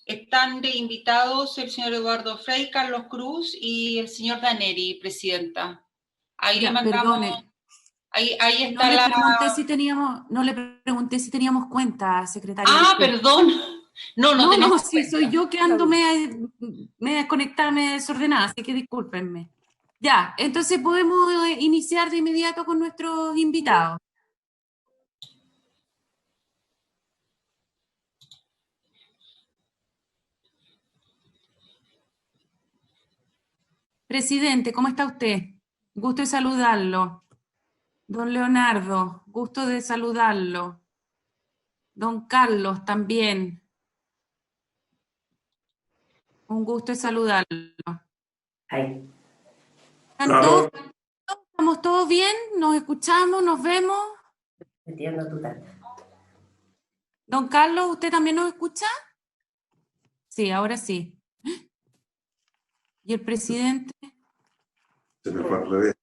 Están de invitados el señor Eduardo Frei, Carlos Cruz y el señor Daneri, presidenta. Ahí ya, le mandamos... Perdone. Ahí está no le pregunté si teníamos cuenta, secretaria. Ah, perdón. No tenemos sí, cuenta. soy yo que ando me desconectada, me desordenada, así que discúlpenme. Ya, entonces podemos iniciar de inmediato con nuestros invitados. Presidente, ¿cómo está usted? Gusto de saludarlo. Don Leonardo, gusto de saludarlo. Don Carlos, también. Un gusto de saludarlo. Ahí. Claro. ¿Estamos todos bien? ¿Nos escuchamos? ¿Nos vemos? Entiendo total. Don Carlos, ¿usted también nos escucha? Sí, ahora sí. ¿Y el presidente? Se me fue al revés.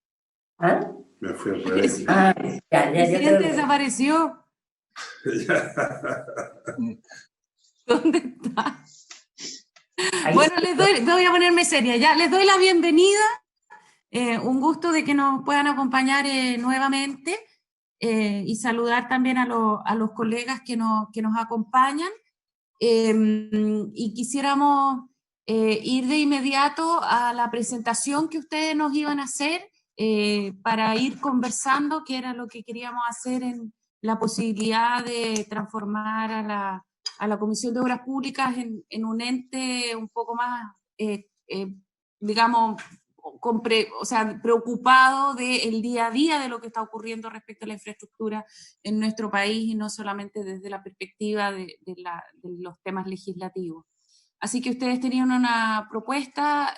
¿Ah? Me fui al revés. Sí. Ah, ya, El presidente desapareció. ¿Dónde está? Ahí bueno, voy a ponerme seria. Ya, les doy la bienvenida. Un gusto de que nos puedan acompañar nuevamente y saludar también a los colegas que nos acompañan. Y quisiéramos ir de inmediato a la presentación que ustedes nos iban a hacer para ir conversando, que era lo que queríamos hacer en la posibilidad de transformar a la Comisión de Obras Públicas en un ente un poco más, digamos, preocupado del día a día de lo que está ocurriendo respecto a la infraestructura en nuestro país y no solamente desde la perspectiva de los temas legislativos. Así que ustedes tenían una propuesta.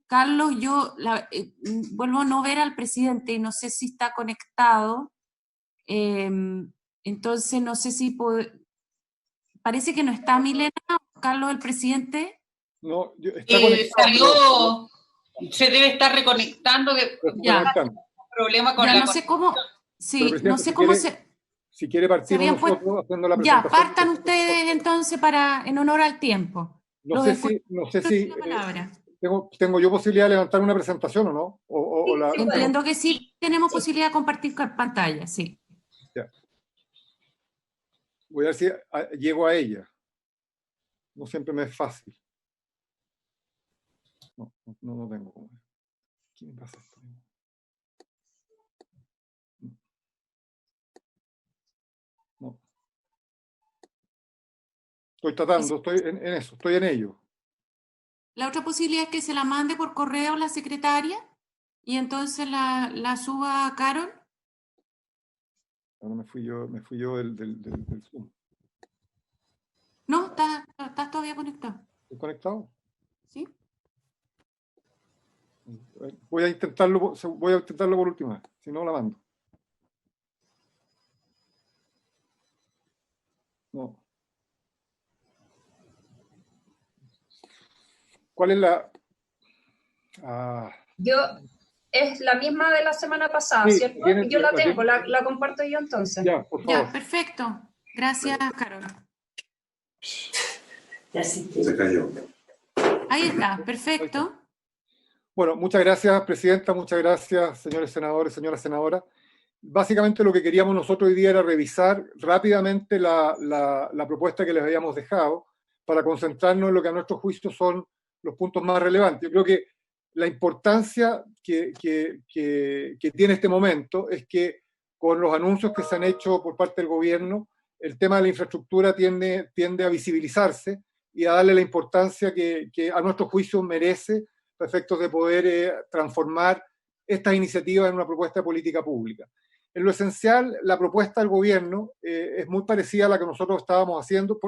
Carlos, yo vuelvo a no ver al presidente y no sé si está conectado. Entonces, no sé si parece que no está Milena, Carlos, el presidente. No, está conectado. Se debe estar reconectando. Problema con no sé cómo. Sí, no sé cómo si quiere partimos nosotros haciendo la presentación. Ya, partan ustedes entonces en honor al tiempo. No sé si tengo yo posibilidad de levantar una presentación o no. Entiendo que sí tenemos posibilidad de compartir pantalla, sí. Ya. Voy a ver si llego a ella. No siempre me es fácil. No tengo cómo. ¿Qué me pasa esto? No. Estoy tratando, estoy en eso, estoy en ello. La otra posibilidad es que se la mande por correo a la secretaria y entonces la suba a Carol. Ahora me fui yo del Zoom. No, estás todavía conectado. ¿Estoy conectado? Sí. Voy a intentarlo por última vez, si no la mando. No. ¿Cuál es la...? Es la misma de la semana pasada, sí, ¿cierto? Yo la tengo, la comparto yo entonces. Ya, por favor. Ya, perfecto. Gracias, Carol. Se cayó. Ahí está, perfecto. Bueno, muchas gracias, presidenta, muchas gracias, señores senadores, señoras senadoras. Básicamente lo que queríamos nosotros hoy día era revisar rápidamente la propuesta que les habíamos dejado para concentrarnos en lo que a nuestro juicio son los puntos más relevantes. Yo creo que la importancia que tiene este momento es que con los anuncios que se han hecho por parte del gobierno, el tema de la infraestructura tiende a visibilizarse y a darle la importancia que a nuestro juicio merece a efectos de poder transformar estas iniciativas en una propuesta de política pública. En lo esencial, la propuesta del gobierno es muy parecida a la que nosotros estábamos haciendo.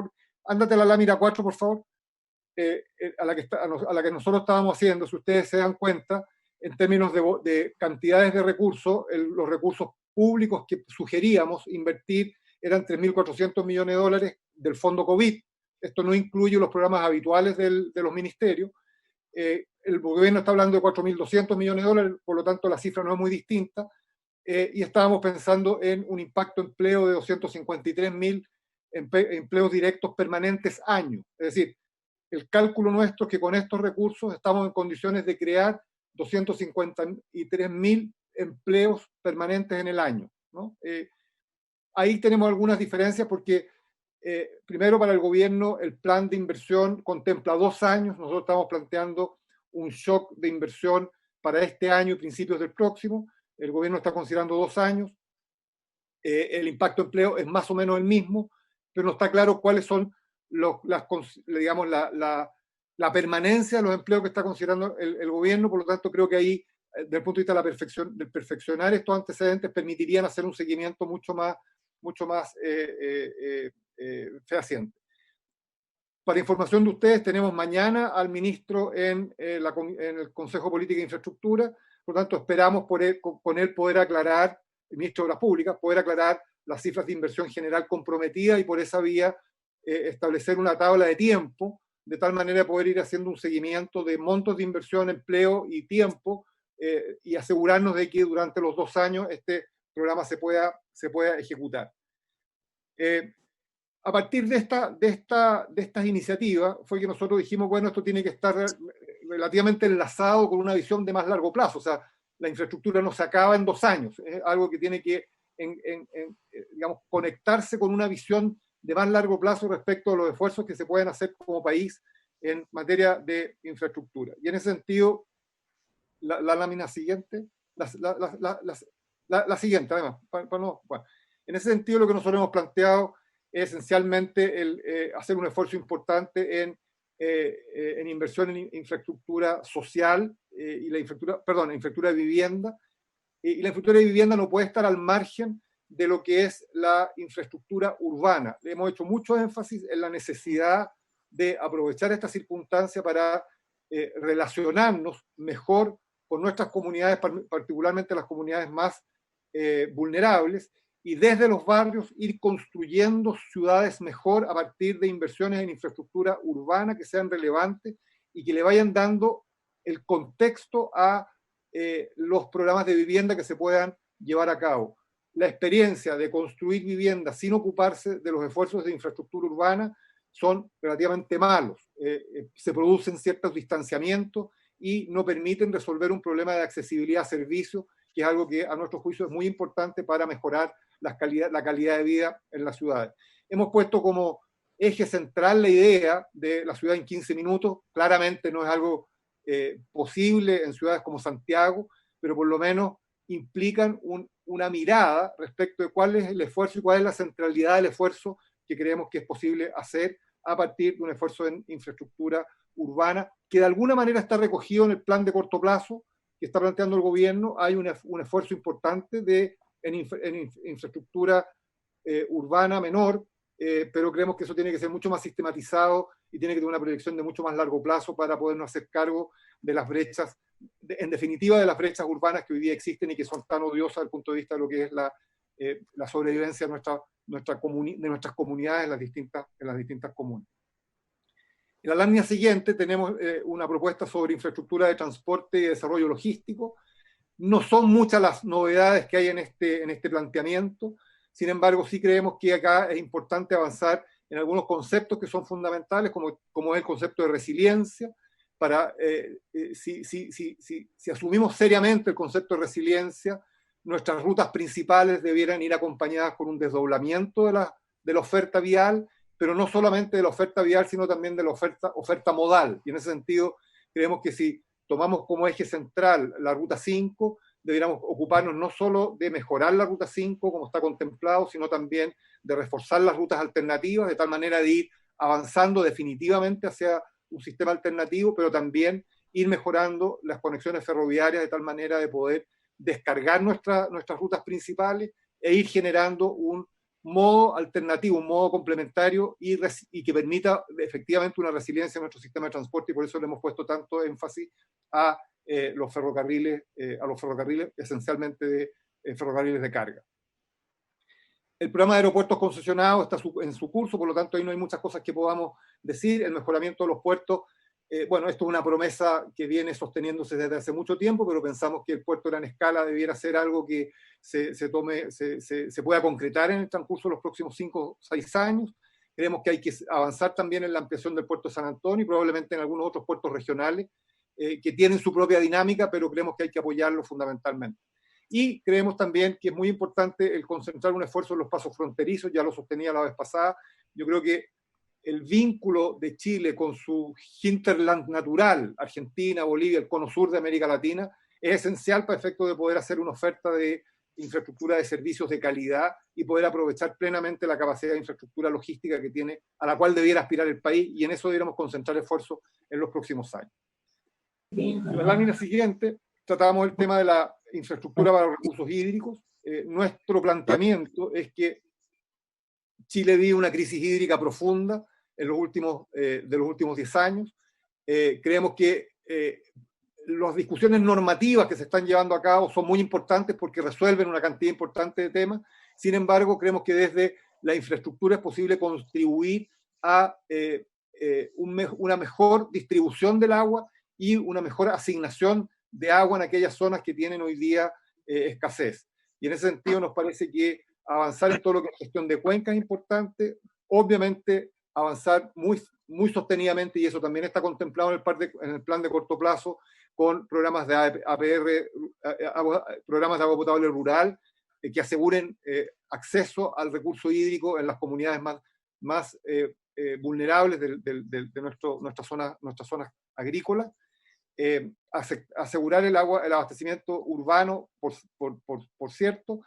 Ándate a la lámina 4, por favor. A la que nosotros estábamos haciendo, si ustedes se dan cuenta, en términos de cantidades de recursos, los recursos públicos que sugeríamos invertir eran 3.400 millones de dólares del fondo COVID. Esto no incluye los programas habituales de los ministerios. El gobierno está hablando de 4.200 millones de dólares, por lo tanto la cifra no es muy distinta. Y estábamos pensando en un impacto empleo de 253.000 empleos directos permanentes año. Es decir, el cálculo nuestro es que con estos recursos estamos en condiciones de crear 253.000 empleos permanentes en el año, ¿no? Ahí tenemos algunas diferencias porque, primero, para el gobierno el plan de inversión contempla 2 años. Nosotros estamos planteando un shock de inversión para este año y principios del próximo. El gobierno está considerando 2 años. El impacto de empleo es más o menos el mismo, pero no está claro cuáles son digamos, la permanencia de los empleos que está considerando el gobierno. Por lo tanto, creo que ahí, desde el punto de vista de perfeccionar estos antecedentes, permitirían hacer un seguimiento mucho más fehaciente. Para información de ustedes, tenemos mañana al ministro en el Consejo de Política e Infraestructura. Por lo tanto, esperamos con él poder aclarar, el ministro de Obras Públicas, poder aclarar las cifras de inversión general comprometidas y por esa vía establecer una tabla de tiempo, de tal manera de poder ir haciendo un seguimiento de montos de inversión, empleo y tiempo, y asegurarnos de que durante los 2 años este programa se pueda ejecutar. A partir de estas iniciativas fue que nosotros dijimos, bueno, esto tiene que estar relativamente enlazado con una visión de más largo plazo. O sea, la infraestructura no se acaba en 2 años, es algo que tiene que digamos, conectarse con una visión de más largo plazo respecto a los esfuerzos que se pueden hacer como país en materia de infraestructura. Y en ese sentido, la lámina siguiente, la siguiente, además, bueno, en ese sentido lo que nosotros hemos planteado es esencialmente hacer un esfuerzo importante en inversión en infraestructura social y infraestructura de vivienda. Y la infraestructura de vivienda no puede estar al margen de lo que es la infraestructura urbana. Le hemos hecho mucho énfasis en la necesidad de aprovechar esta circunstancia para relacionarnos mejor con nuestras comunidades, particularmente las comunidades más vulnerables, y desde los barrios ir construyendo ciudades mejor a partir de inversiones en infraestructura urbana que sean relevantes y que le vayan dando el contexto a los programas de vivienda que se puedan llevar a cabo. La experiencia de construir viviendas sin ocuparse de los esfuerzos de infraestructura urbana son relativamente malos. Se producen ciertos distanciamientos y no permiten resolver un problema de accesibilidad a servicios, que es algo que a nuestro juicio es muy importante para mejorar la calidad de vida en las ciudades. Hemos puesto como eje central la idea de la ciudad en 15 minutos. Claramente no es algo posible en ciudades como Santiago, pero por lo menos implican una mirada respecto de cuál es el esfuerzo y cuál es la centralidad del esfuerzo que creemos que es posible hacer a partir de un esfuerzo en infraestructura urbana, que de alguna manera está recogido en el plan de corto plazo que está planteando el gobierno. Hay un esfuerzo importante en infraestructura urbana menor, pero creemos que eso tiene que ser mucho más sistematizado y tiene que tener una proyección de mucho más largo plazo para podernos hacer cargo de las brechas, en definitiva de las brechas urbanas que hoy día existen y que son tan odiosas desde el punto de vista de lo que es la sobrevivencia de nuestras comunidades en las distintas comunas. En la lámina siguiente tenemos una propuesta sobre infraestructura de transporte y desarrollo logístico. No son muchas las novedades que hay en este planteamiento. Sin embargo, sí creemos que acá es importante avanzar en algunos conceptos que son fundamentales, como es el concepto de resiliencia. Si asumimos seriamente el concepto de resiliencia, nuestras rutas principales debieran ir acompañadas con un desdoblamiento de la oferta vial, pero no solamente de la oferta vial, sino también de la oferta modal. Y en ese sentido, creemos que si tomamos como eje central la Ruta 5, deberíamos ocuparnos no solo de mejorar la Ruta 5, como está contemplado, sino también de reforzar las rutas alternativas, de tal manera de ir avanzando definitivamente hacia un sistema alternativo, pero también ir mejorando las conexiones ferroviarias de tal manera de poder descargar nuestras rutas principales e ir generando un modo alternativo, un modo complementario y que permita efectivamente una resiliencia en nuestro sistema de transporte, y por eso le hemos puesto tanto énfasis a los ferrocarriles, esencialmente de ferrocarriles de carga. El programa de aeropuertos concesionados está en su curso, por lo tanto ahí no hay muchas cosas que podamos decir. El mejoramiento de los puertos Bueno, esto es una promesa que viene sosteniéndose desde hace mucho tiempo, pero pensamos que el puerto de Gran Escala debiera ser algo que se pueda concretar en el transcurso de los próximos 5 o 6 años. Creemos que hay que avanzar también en la ampliación del puerto de San Antonio y probablemente en algunos otros puertos regionales que tienen su propia dinámica, pero creemos que hay que apoyarlo fundamentalmente. Y creemos también que es muy importante el concentrar un esfuerzo en los pasos fronterizos, ya lo sostenía la vez pasada. Yo creo que el vínculo de Chile con su hinterland natural, Argentina, Bolivia, el cono sur de América Latina, es esencial para efecto de poder hacer una oferta de infraestructura de servicios de calidad y poder aprovechar plenamente la capacidad de infraestructura logística que tiene, a la cual debiera aspirar el país, y en eso debiéramos concentrar esfuerzos en los próximos años. En la lámina siguiente tratamos el tema de la infraestructura para los recursos hídricos. Nuestro planteamiento es que Chile vive una crisis hídrica profunda de los últimos 10 años. Creemos que las discusiones normativas que se están llevando a cabo son muy importantes porque resuelven una cantidad importante de temas. Sin embargo, creemos que desde la infraestructura es posible contribuir a una mejor distribución del agua y una mejor asignación de agua en aquellas zonas que tienen hoy día escasez. Y en ese sentido nos parece que avanzar en todo lo que es gestión de cuencas es importante, obviamente avanzar muy sostenidamente, y eso también está contemplado en el plan de corto plazo, con programas de APR, programas de agua potable rural, que aseguren acceso al recurso hídrico en las comunidades más vulnerables de nuestras zonas agrícolas, asegurar el abastecimiento urbano, por cierto,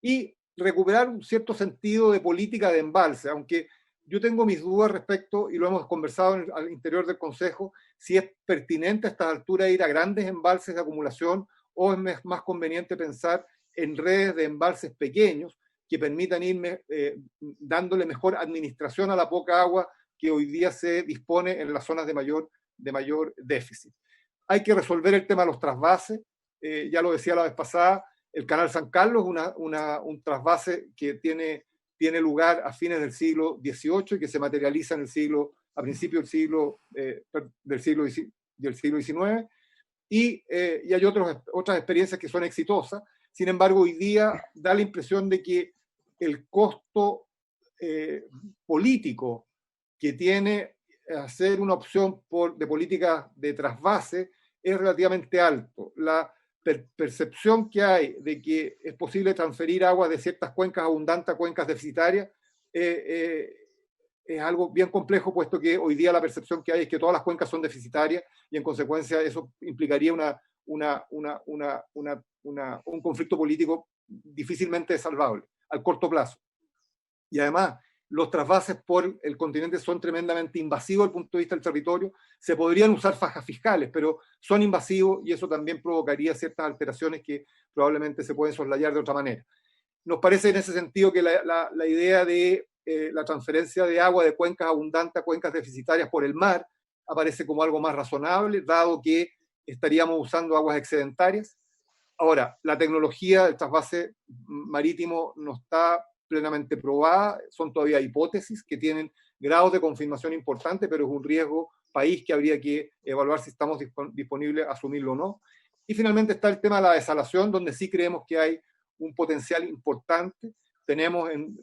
y recuperar un cierto sentido de política de embalse, aunque yo tengo mis dudas respecto, y lo hemos conversado al interior del Consejo, si es pertinente a esta altura ir a grandes embalses de acumulación o es más conveniente pensar en redes de embalses pequeños que permitan ir dándole mejor administración a la poca agua que hoy día se dispone en las zonas de mayor déficit. Hay que resolver el tema de los trasvases, ya lo decía la vez pasada, el Canal San Carlos es un trasvase que tiene lugar a fines del siglo XVIII y que se materializa a principios del siglo XIX, y hay otras experiencias que son exitosas. Sin embargo, hoy día da la impresión de que el costo político que tiene hacer una opción de política de trasvase es relativamente alto. La percepción que hay de que es posible transferir agua de ciertas cuencas abundantes a cuencas deficitarias es algo bien complejo, puesto que hoy día la percepción que hay es que todas las cuencas son deficitarias y en consecuencia eso implicaría un conflicto político difícilmente salvable al corto plazo. Y además, los trasvases por el continente son tremendamente invasivos desde el punto de vista del territorio. Se podrían usar fajas fiscales, pero son invasivos y eso también provocaría ciertas alteraciones que probablemente se pueden soslayar de otra manera. Nos parece en ese sentido que la idea de la transferencia de agua de cuencas abundantes a cuencas deficitarias por el mar aparece como algo más razonable, dado que estaríamos usando aguas excedentarias. Ahora, la tecnología del trasvase marítimo no está plenamente probada, son todavía hipótesis que tienen grados de confirmación importantes, pero es un riesgo país que habría que evaluar si estamos disponibles a asumirlo o no. Y finalmente está el tema de la desalación, donde sí creemos que hay un potencial importante. Tenemos en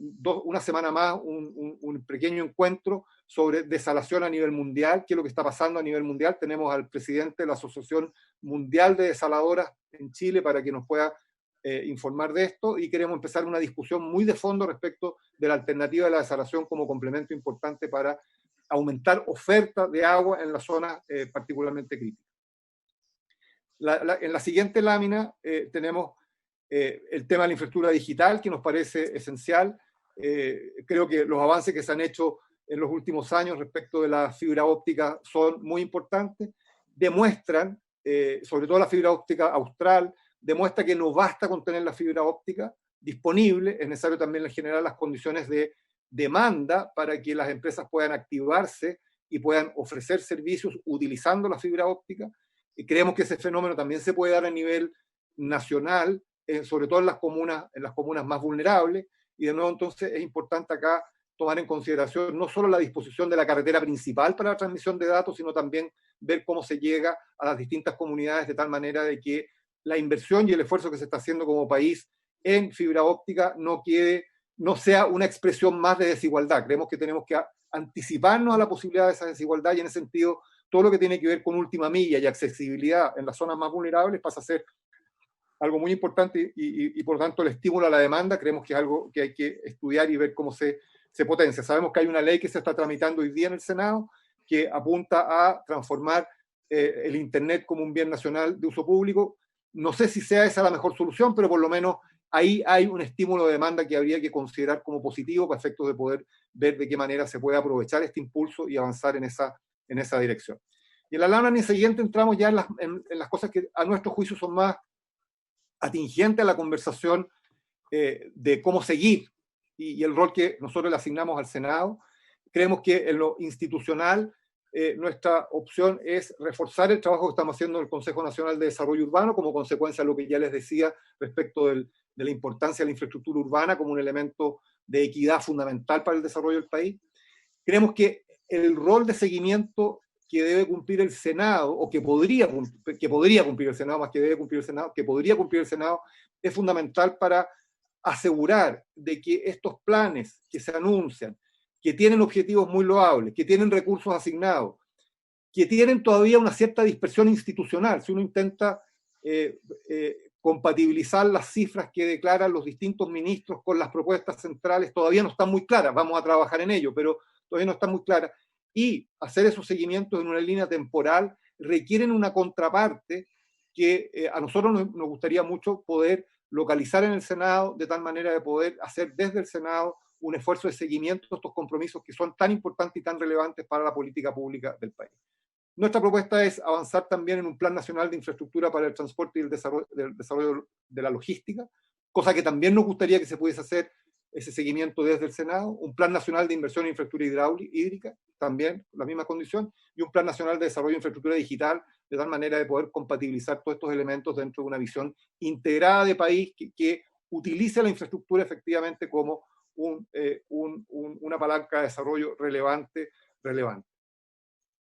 una semana más un pequeño encuentro sobre desalación a nivel mundial, qué es lo que está pasando a nivel mundial. Tenemos al presidente de la Asociación Mundial de Desaladoras en Chile para que nos pueda informar de esto, y queremos empezar una discusión muy de fondo respecto de la alternativa de la desalación como complemento importante para aumentar oferta de agua en las zonas particularmente críticas. En la siguiente lámina tenemos el tema de la infraestructura digital, que nos parece esencial. Creo que los avances que se han hecho en los últimos años respecto de la fibra óptica son muy importantes. Demuestran, sobre todo la fibra óptica austral, demuestra que no basta con tener la fibra óptica disponible, es necesario también generar las condiciones de demanda para que las empresas puedan activarse y puedan ofrecer servicios utilizando la fibra óptica. Y creemos que ese fenómeno también se puede dar a nivel nacional, sobre todo en las comunas más vulnerables, y de nuevo entonces es importante acá tomar en consideración no solo la disposición de la carretera principal para la transmisión de datos, sino también ver cómo se llega a las distintas comunidades de tal manera de que la inversión y el esfuerzo que se está haciendo como país en fibra óptica no sea una expresión más de desigualdad. Creemos que tenemos que anticiparnos a la posibilidad de esa desigualdad, y en ese sentido todo lo que tiene que ver con última milla y accesibilidad en las zonas más vulnerables pasa a ser algo muy importante, y por lo tanto el estímulo a la demanda creemos que es algo que hay que estudiar y ver cómo se potencia. Sabemos que hay una ley que se está tramitando hoy día en el Senado que apunta a transformar el Internet como un bien nacional de uso público. No sé si sea esa la mejor solución, pero por lo menos ahí hay un estímulo de demanda que habría que considerar como positivo para efectos de poder ver de qué manera se puede aprovechar este impulso y avanzar en esa dirección. Y en la lámina siguiente entramos ya en las cosas que a nuestro juicio son más atingentes a la conversación de cómo seguir y el rol que nosotros le asignamos al Senado. Creemos que en lo institucional nuestra opción es reforzar el trabajo que estamos haciendo en el Consejo Nacional de Desarrollo Urbano, como consecuencia de lo que ya les decía respecto de la importancia de la infraestructura urbana como un elemento de equidad fundamental para el desarrollo del país. Creemos que el rol de seguimiento que debe cumplir el Senado, o que podría cumplir el Senado, más que debe cumplir el Senado, que podría cumplir el Senado, es fundamental para asegurar de que estos planes que se anuncian, que tienen objetivos muy loables, que tienen recursos asignados, que tienen todavía una cierta dispersión institucional. Si uno intenta compatibilizar las cifras que declaran los distintos ministros con las propuestas centrales, todavía no están muy claras. Vamos a trabajar en ello, pero todavía no están muy claras. Y hacer esos seguimientos en una línea temporal requieren una contraparte que a nosotros nos gustaría mucho poder localizar en el Senado, de tal manera de poder hacer desde el Senado un esfuerzo de seguimiento de estos compromisos que son tan importantes y tan relevantes para la política pública del país. Nuestra propuesta es avanzar también en un plan nacional de infraestructura para el transporte y el desarrollo de la logística, cosa que también nos gustaría que se pudiese hacer ese seguimiento desde el Senado, un plan nacional de inversión en infraestructura hídrica, también la misma condición, y un plan nacional de desarrollo de infraestructura digital, de tal manera de poder compatibilizar todos estos elementos dentro de una visión integrada de país que utilice la infraestructura efectivamente como una palanca de desarrollo relevante.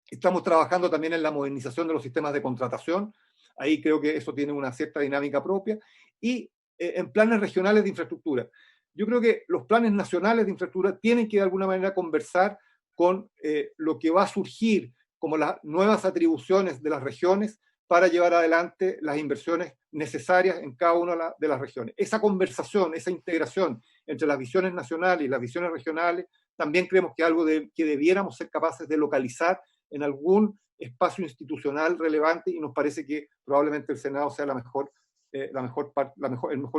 Estamos trabajando también en la modernización de los sistemas de contratación. Ahí creo que eso tiene una cierta dinámica propia. Y en planes regionales de infraestructura. Yo creo que los planes nacionales de infraestructura tienen que de alguna manera conversar con lo que va a surgir como las nuevas atribuciones de las regiones para llevar adelante las inversiones necesarias en cada una de las regiones. Esa conversación, esa integración entre las visiones nacionales y las visiones regionales, también creemos que es algo que debiéramos ser capaces de localizar en algún espacio institucional relevante, y nos parece que probablemente el Senado sea el mejor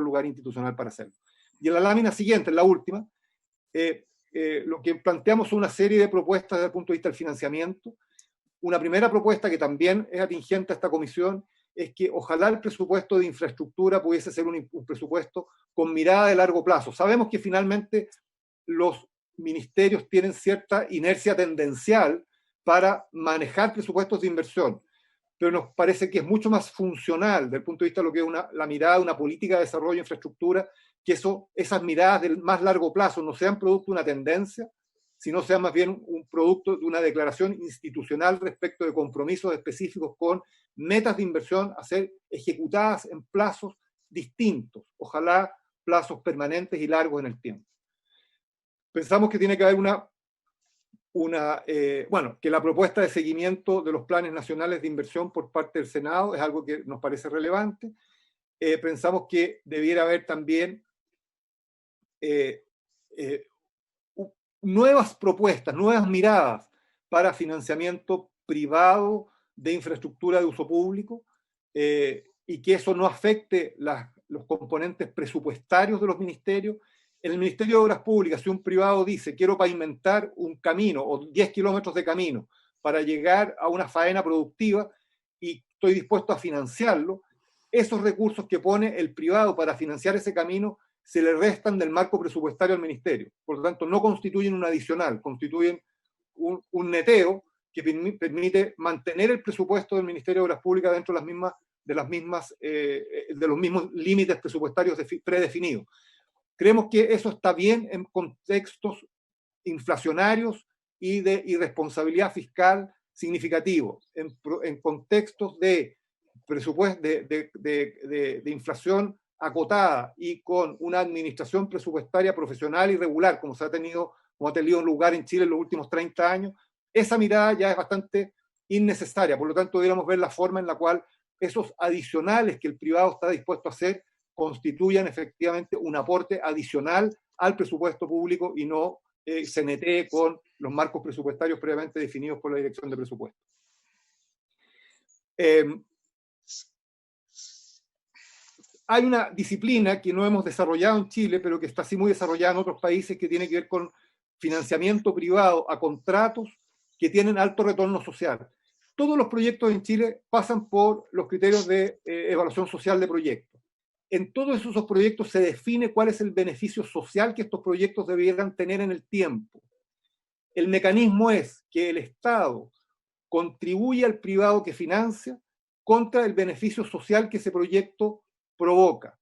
lugar institucional para hacerlo. Y en la lámina siguiente, en la última, lo que planteamos son una serie de propuestas desde el punto de vista del financiamiento. Una primera propuesta que también es atingente a esta comisión es que ojalá el presupuesto de infraestructura pudiese ser un presupuesto con mirada de largo plazo. Sabemos que finalmente los ministerios tienen cierta inercia tendencial para manejar presupuestos de inversión, pero nos parece que es mucho más funcional desde el punto de vista de lo que es la mirada de una política de desarrollo de infraestructura, que esas miradas del más largo plazo no sean producto de una tendencia, sino sean más bien un producto de una declaración institucional respecto de compromisos específicos con metas de inversión a ser ejecutadas en plazos distintos, ojalá plazos permanentes y largos en el tiempo. Pensamos que tiene que haber que la propuesta de seguimiento de los planes nacionales de inversión por parte del Senado es algo que nos parece relevante. Pensamos que debiera haber también nuevas propuestas, nuevas miradas para financiamiento privado de infraestructura de uso público, y que eso no afecte los componentes presupuestarios de los ministerios. En el Ministerio de Obras Públicas, si un privado dice quiero pavimentar un camino o 10 kilómetros de camino para llegar a una faena productiva y estoy dispuesto a financiarlo, esos recursos que pone el privado para financiar ese camino se le restan del marco presupuestario al ministerio. Por lo tanto, no constituyen un adicional, constituyen un neteo que permite mantener el presupuesto del Ministerio de Obras Públicas dentro de los mismos límites presupuestarios predefinidos. Creemos que eso está bien en contextos inflacionarios y de irresponsabilidad fiscal significativos, en contextos de presupuesto de inflación acotada y con una administración presupuestaria profesional y regular, como ha tenido lugar en Chile en los últimos 30 años, esa mirada ya es bastante innecesaria. Por lo tanto, deberíamos ver la forma en la cual esos adicionales que el privado está dispuesto a hacer constituyan efectivamente un aporte adicional al presupuesto público y no se netee con los marcos presupuestarios previamente definidos por la Dirección de Presupuestos. Hay una disciplina que no hemos desarrollado en Chile, pero que está así muy desarrollada en otros países, que tiene que ver con financiamiento privado a contratos que tienen alto retorno social. Todos los proyectos en Chile pasan por los criterios de evaluación social de proyectos. En todos esos proyectos se define cuál es el beneficio social que estos proyectos debieran tener en el tiempo. El mecanismo es que el Estado contribuye al privado que financia contra el beneficio social que ese proyecto provoca.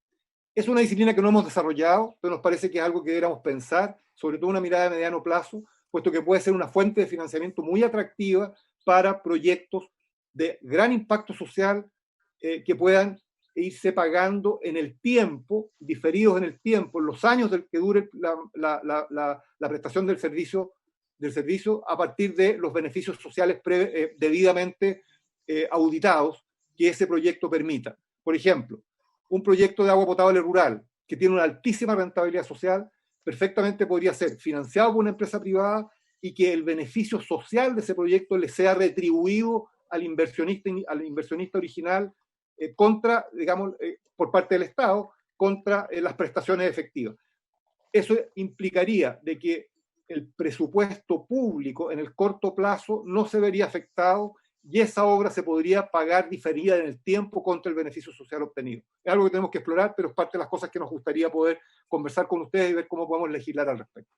Es una disciplina que no hemos desarrollado, pero nos parece que es algo que deberíamos pensar, sobre todo una mirada de mediano plazo, puesto que puede ser una fuente de financiamiento muy atractiva para proyectos de gran impacto social que puedan irse pagando en el tiempo, diferidos en el tiempo, en los años del que dure la prestación del servicio a partir de los beneficios sociales debidamente auditados que ese proyecto permita. Por ejemplo, un proyecto de agua potable rural que tiene una altísima rentabilidad social perfectamente podría ser financiado por una empresa privada y que el beneficio social de ese proyecto le sea retribuido al inversionista original contra, digamos, por parte del Estado, contra las prestaciones efectivas. Eso implicaría de que el presupuesto público en el corto plazo no se vería afectado y esa obra se podría pagar diferida en el tiempo contra el beneficio social obtenido. Es algo que tenemos que explorar, pero es parte de las cosas que nos gustaría poder conversar con ustedes y ver cómo podemos legislar al respecto.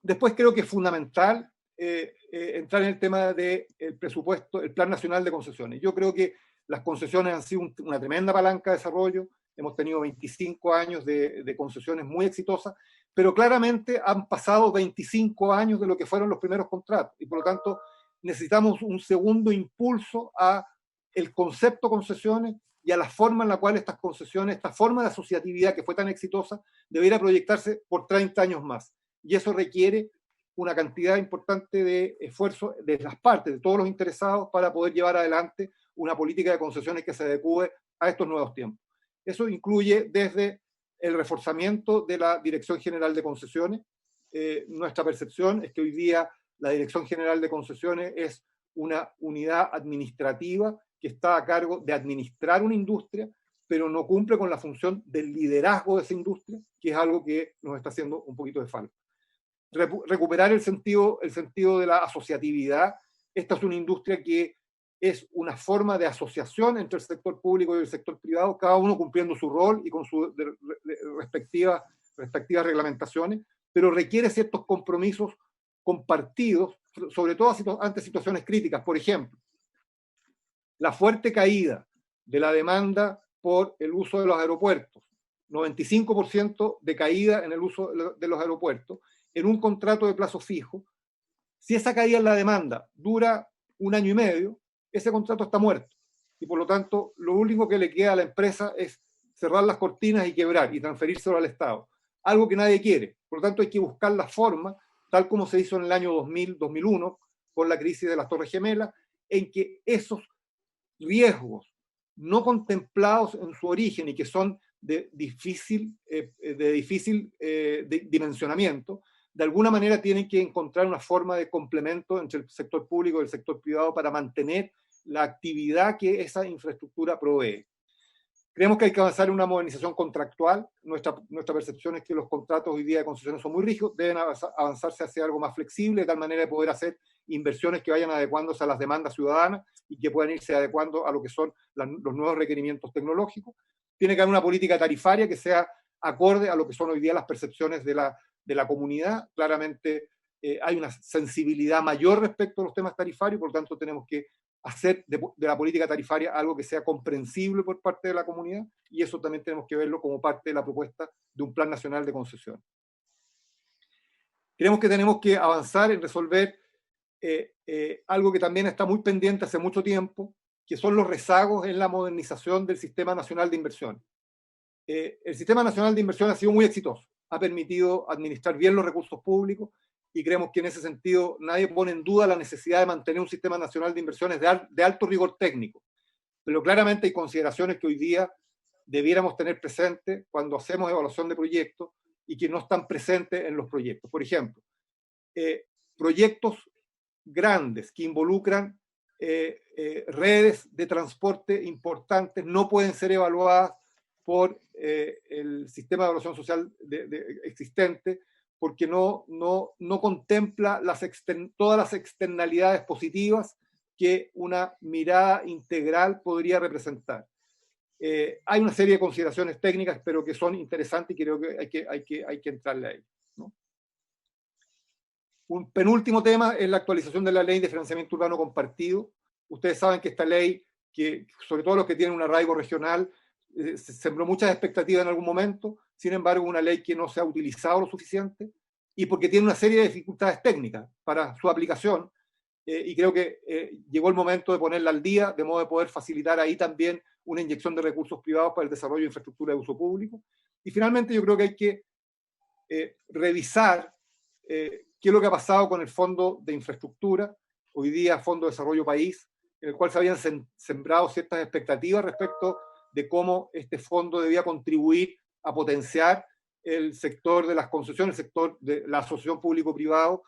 Después creo que es fundamental entrar en el tema del presupuesto, el Plan Nacional de Concesiones. Yo creo que las concesiones han sido una tremenda palanca de desarrollo, hemos tenido 25 años de concesiones muy exitosas, pero claramente han pasado 25 años de lo que fueron los primeros contratos, y por lo tanto necesitamos un segundo impulso a el concepto concesiones y a la forma en la cual estas concesiones, esta forma de asociatividad que fue tan exitosa, debería proyectarse por 30 años más. Y eso requiere una cantidad importante de esfuerzo de las partes, de todos los interesados, para poder llevar adelante una política de concesiones que se adecue a estos nuevos tiempos. Eso incluye desde el reforzamiento de la Dirección General de Concesiones. Nuestra percepción es que hoy día la Dirección General de Concesiones es una unidad administrativa que está a cargo de administrar una industria, pero no cumple con la función del liderazgo de esa industria, que es algo que nos está haciendo un poquito de falta. Recuperar el sentido de la asociatividad. Esta es una industria que es una forma de asociación entre el sector público y el sector privado, cada uno cumpliendo su rol y con sus respectivas reglamentaciones, pero requiere ciertos compromisos compartidos, sobre todo ante situaciones críticas. Por ejemplo, la fuerte caída de la demanda por el uso de los aeropuertos, 95% de caída en el uso de los aeropuertos, en un contrato de plazo fijo. Si esa caída en la demanda dura 1 año y medio, ese contrato está muerto. Y por lo tanto, lo único que le queda a la empresa es cerrar las cortinas y quebrar y transferírselo al Estado. Algo que nadie quiere. Por lo tanto, hay que buscar la forma, tal como se hizo en el año 2000-2001, con la crisis de las Torres Gemelas, en que esos riesgos no contemplados en su origen y que son de difícil dimensionamiento, de alguna manera tienen que encontrar una forma de complemento entre el sector público y el sector privado para mantener la actividad que esa infraestructura provee. Creemos que hay que avanzar en una modernización contractual. Nuestra percepción es que los contratos hoy día de concesiones son muy rígidos, deben avanzarse hacia algo más flexible, de tal manera de poder hacer inversiones que vayan adecuándose a las demandas ciudadanas y que puedan irse adecuando a lo que son los nuevos requerimientos tecnológicos. Tiene que haber una política tarifaria que sea acorde a lo que son hoy día las percepciones de la comunidad. Claramente hay una sensibilidad mayor respecto a los temas tarifarios, por lo tanto tenemos que hacer de la política tarifaria algo que sea comprensible por parte de la comunidad, y eso también tenemos que verlo como parte de la propuesta de un plan nacional de concesiones. Creemos que tenemos que avanzar en resolver algo que también está muy pendiente hace mucho tiempo, que son los rezagos en la modernización del Sistema Nacional de Inversión. El Sistema Nacional de Inversión ha sido muy exitoso, ha permitido administrar bien los recursos públicos y creemos que en ese sentido nadie pone en duda la necesidad de mantener un Sistema Nacional de Inversiones de alto rigor técnico, pero claramente hay consideraciones que hoy día debiéramos tener presentes cuando hacemos evaluación de proyectos y que no están presentes en los proyectos. Por ejemplo, proyectos grandes que involucran redes de transporte importantes no pueden ser evaluadas por el sistema de evaluación social existente, porque no contempla todas las externalidades positivas que una mirada integral podría representar. Hay una serie de consideraciones técnicas, pero que son interesantes y creo que hay que entrarle a ello, ¿no? Un penúltimo tema es la actualización de la ley de financiamiento urbano compartido. Ustedes saben que esta ley, que sobre todo los que tienen un arraigo regional, sembró muchas expectativas en algún momento, sin embargo una ley que no se ha utilizado lo suficiente y porque tiene una serie de dificultades técnicas para su aplicación, y creo que llegó el momento de ponerla al día, de modo de poder facilitar ahí también una inyección de recursos privados para el desarrollo de infraestructura de uso público. Y finalmente yo creo que hay que revisar qué es lo que ha pasado con el Fondo de Infraestructura, hoy día Fondo de Desarrollo País, en el cual se habían sembrado ciertas expectativas respecto de cómo este fondo debía contribuir a potenciar el sector de las concesiones, el sector de la asociación público-privado,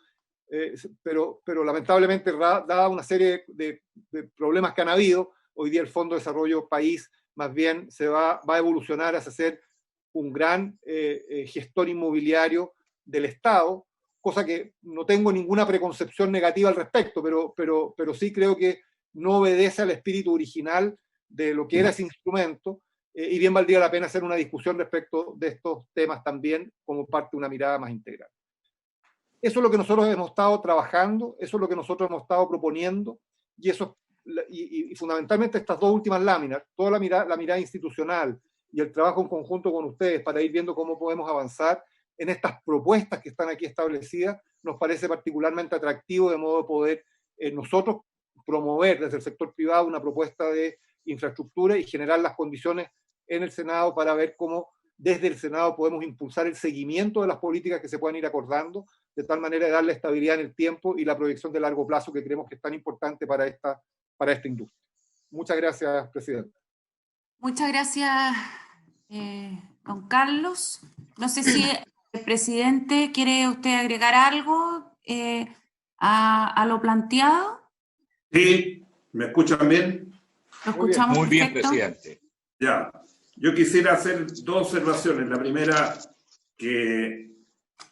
pero lamentablemente, dada una serie de problemas que han habido, hoy día el Fondo de Desarrollo País más bien va a evolucionar hacia ser un gran gestor inmobiliario del Estado, cosa que no tengo ninguna preconcepción negativa al respecto, pero sí creo que no obedece al espíritu original de lo que era ese instrumento, y bien valdría la pena hacer una discusión respecto de estos temas también como parte de una mirada más integral. Eso es lo que nosotros hemos estado trabajando, eso es lo que nosotros hemos estado proponiendo, y fundamentalmente estas dos últimas láminas, toda la mirada institucional y el trabajo en conjunto con ustedes para ir viendo cómo podemos avanzar en estas propuestas que están aquí establecidas, nos parece particularmente atractivo, de modo de poder nosotros promover desde el sector privado una propuesta de infraestructura y generar las condiciones en el Senado para ver cómo desde el Senado podemos impulsar el seguimiento de las políticas que se puedan ir acordando, de tal manera de darle estabilidad en el tiempo y la proyección de largo plazo que creemos que es tan importante para esta industria. Muchas gracias, presidente. Muchas gracias, don Carlos. No sé si el presidente quiere usted agregar algo a lo planteado. Sí, ¿me escuchan bien? Lo escuchamos. Muy bien, presidente. Ya, yo quisiera hacer dos observaciones. La primera, que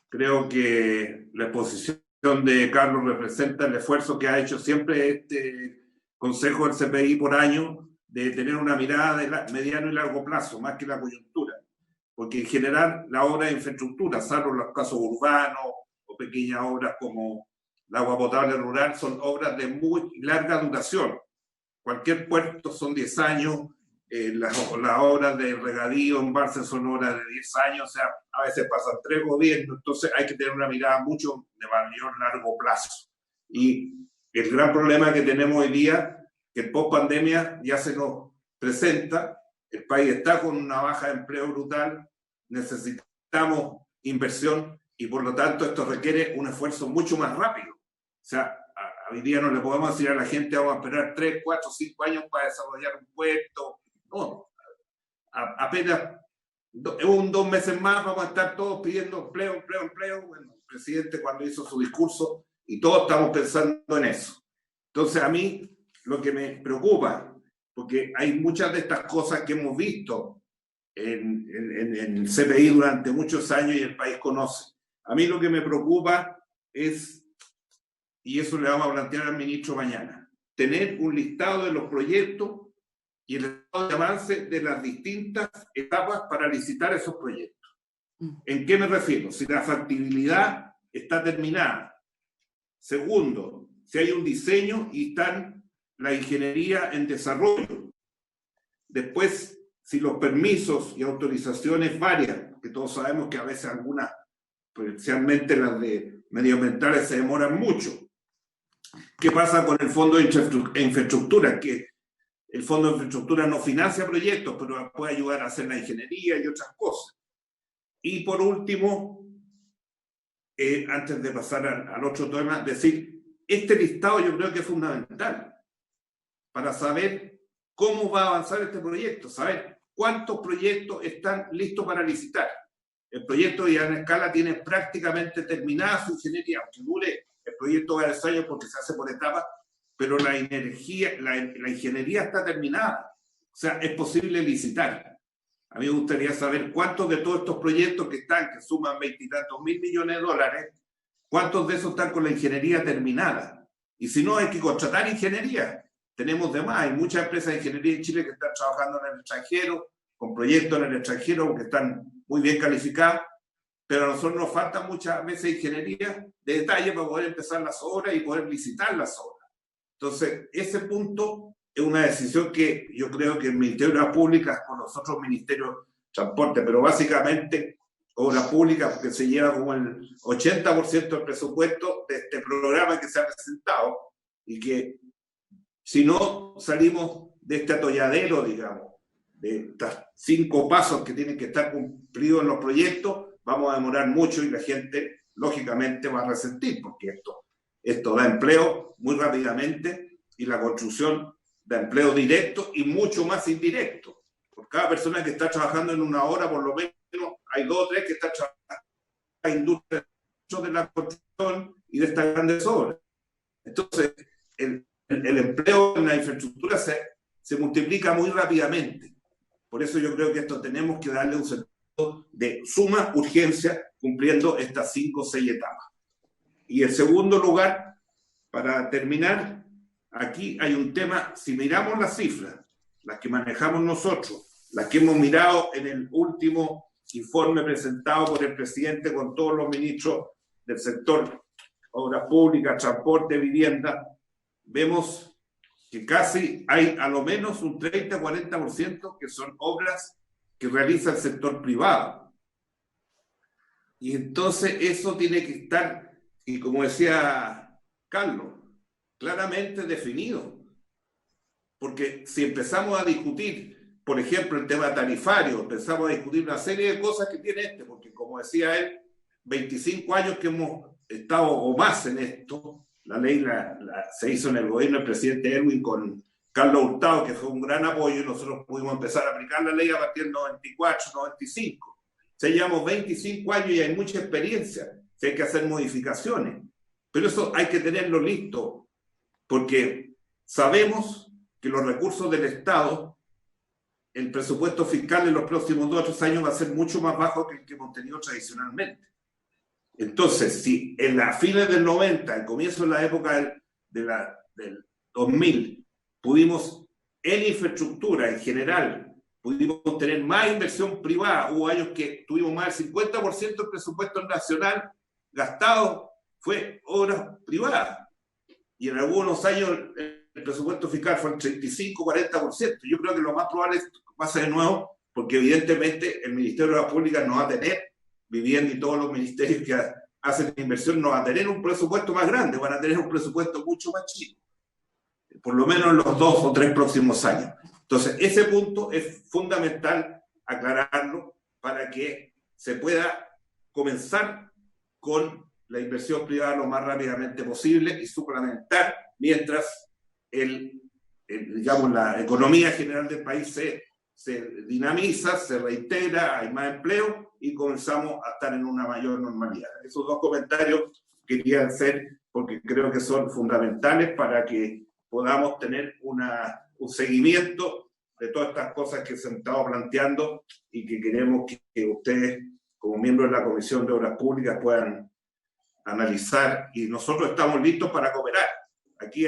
creo que la exposición de Carlos representa el esfuerzo que ha hecho siempre este Consejo del CPI por año de tener una mirada de mediano y largo plazo, más que la coyuntura. Porque en general la obra de infraestructura, salvo los casos urbanos o pequeñas obras como el agua potable rural, son obras de muy larga duración. Cualquier puerto son 10 años, las obras de regadío, embalses son obras de 10 años, o sea, a veces pasan 3 gobiernos, entonces hay que tener una mirada mucho de mayor largo plazo. Y el gran problema que tenemos hoy día, que post pandemia ya se nos presenta, el país está con una baja de empleo brutal, necesitamos inversión y por lo tanto esto requiere un esfuerzo mucho más rápido. O sea, hoy día no le podemos decir a la gente vamos a esperar 3, 4, 5 años para desarrollar un puerto. No, apenas 2 meses más vamos a estar todos pidiendo empleo. Bueno, el presidente cuando hizo su discurso y todos estamos pensando en eso. Entonces a mí lo que me preocupa, porque hay muchas de estas cosas que hemos visto en el CPI durante muchos años y el país conoce. A mí lo que me preocupa es, y eso le vamos a plantear al ministro mañana, tener un listado de los proyectos y el estado de avance de las distintas etapas para licitar esos proyectos. ¿En qué me refiero? Si la factibilidad está terminada. Segundo, si hay un diseño y están la ingeniería en desarrollo. Después, si los permisos y autorizaciones varias, que todos sabemos que a veces algunas, especialmente las de medioambientales se demoran mucho. ¿Qué pasa con el Fondo de Infraestructura? Que el Fondo de Infraestructura no financia proyectos, pero puede ayudar a hacer la ingeniería y otras cosas. Y por último, antes de pasar al otro tema, decir, este listado yo creo que es fundamental para saber cómo va a avanzar este proyecto, saber cuántos proyectos están listos para licitar. El proyecto de Gran Escala tiene prácticamente terminada su ingeniería, aunque dure el proyecto de 2 años porque se hace por etapas, pero la ingeniería está terminada. O sea, es posible licitar. A mí me gustaría saber cuántos de todos estos proyectos que suman 20 y tantos mil millones de dólares, cuántos de esos están con la ingeniería terminada. Y si no, hay que contratar ingeniería. Tenemos de más. Hay muchas empresas de ingeniería en Chile que están trabajando en el extranjero, con proyectos en el extranjero que están muy bien calificados, pero a nosotros nos falta muchas veces ingeniería de detalle para poder empezar las obras y poder licitar las obras. Entonces, ese punto es una decisión que yo creo que el Ministerio de Obras Públicas con los otros ministerios de transporte, pero básicamente Obras Públicas, porque se lleva como el 80% del presupuesto de este programa que se ha presentado, y que si no salimos de este atolladero, digamos, de estos 5 pasos que tienen que estar cumplidos en los proyectos, vamos a demorar mucho y la gente, lógicamente, va a resentir, porque esto da empleo muy rápidamente y la construcción da empleo directo y mucho más indirecto. Por cada persona que está trabajando en una hora, por lo menos, hay 2 o 3 que están trabajando en la industria de la construcción y de estas grandes obras. Entonces, el empleo en la infraestructura se multiplica muy rápidamente. Por eso yo creo que esto tenemos que darle un sentido de suma urgencia cumpliendo estas 5 o 6 etapas. Y en segundo lugar, para terminar, aquí hay un tema, si miramos las cifras, las que manejamos nosotros, las que hemos mirado en el último informe presentado por el presidente con todos los ministros del sector obras públicas, transporte, vivienda, vemos que casi hay a lo menos un 30-40% que son obras que realiza el sector privado. Y entonces eso tiene que estar, y como decía Carlos, claramente definido. Porque si empezamos a discutir, por ejemplo, el tema tarifario, empezamos a discutir una serie de cosas que tiene porque como decía él, 25 años que hemos estado o más en esto. La ley se hizo en el gobierno del presidente Erwin con Carlos Hurtado, que fue un gran apoyo, y nosotros pudimos empezar a aplicar la ley a partir del 94, 95. O sea, llevamos 25 años y hay mucha experiencia. Si hay que hacer modificaciones. Pero eso hay que tenerlo listo, porque sabemos que los recursos del Estado, el presupuesto fiscal en los próximos 2 o 3 años va a ser mucho más bajo que el que hemos tenido tradicionalmente. Entonces, si en las fines del 90, el comienzo de la época del 2000, pudimos en infraestructura en general, pudimos tener más inversión privada, hubo años que tuvimos más del 50% del presupuesto nacional gastado, fue obras privadas. Y en algunos años el presupuesto fiscal fue el 35-40%. Yo creo que lo más probable es que pase de nuevo, porque evidentemente el Ministerio de Obras Públicas no va a tener vivienda y todos los ministerios que hacen inversión no van a tener un presupuesto más grande, van a tener un presupuesto mucho más chico, por lo menos en los 2 o 3 próximos años. Entonces, ese punto es fundamental aclararlo para que se pueda comenzar con la inversión privada lo más rápidamente posible y suplementar mientras digamos, la economía general del país se dinamiza, se reintegra, hay más empleo y comenzamos a estar en una mayor normalidad. Esos 2 comentarios quería hacer porque creo que son fundamentales para que podamos tener un seguimiento de todas estas cosas que se han estado planteando y que queremos que ustedes, como miembros de la Comisión de Obras Públicas, puedan analizar, y nosotros estamos listos para cooperar. Aquí,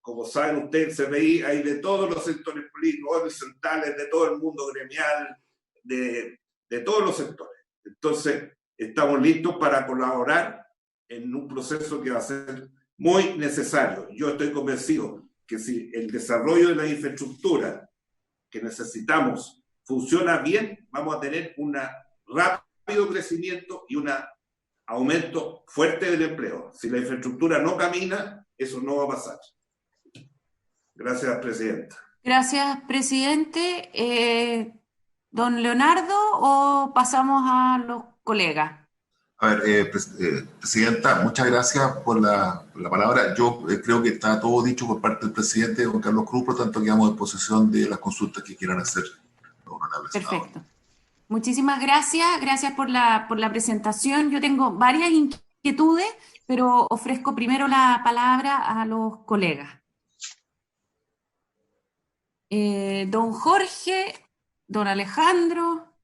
como saben ustedes, el CBI hay de todos los sectores políticos, horizontales, de todo el mundo gremial, de todos los sectores. Entonces, estamos listos para colaborar en un proceso que va a ser muy necesario. Yo estoy convencido que si el desarrollo de la infraestructura que necesitamos funciona bien, vamos a tener un rápido crecimiento y una aumento fuerte del empleo. Si la infraestructura no camina, eso no va a pasar. Gracias, presidenta. Gracias, presidente. Don Leonardo, ¿o pasamos a los colegas? A ver, presidenta, muchas gracias por la palabra. Yo creo que está todo dicho por parte del presidente, don Carlos Cruz, por tanto quedamos en posesión de las consultas que quieran hacer los honorables senadores. Perfecto. Muchísimas gracias. Gracias por la presentación. Yo tengo varias inquietudes, pero ofrezco primero la palabra a los colegas. Don Jorge, don Alejandro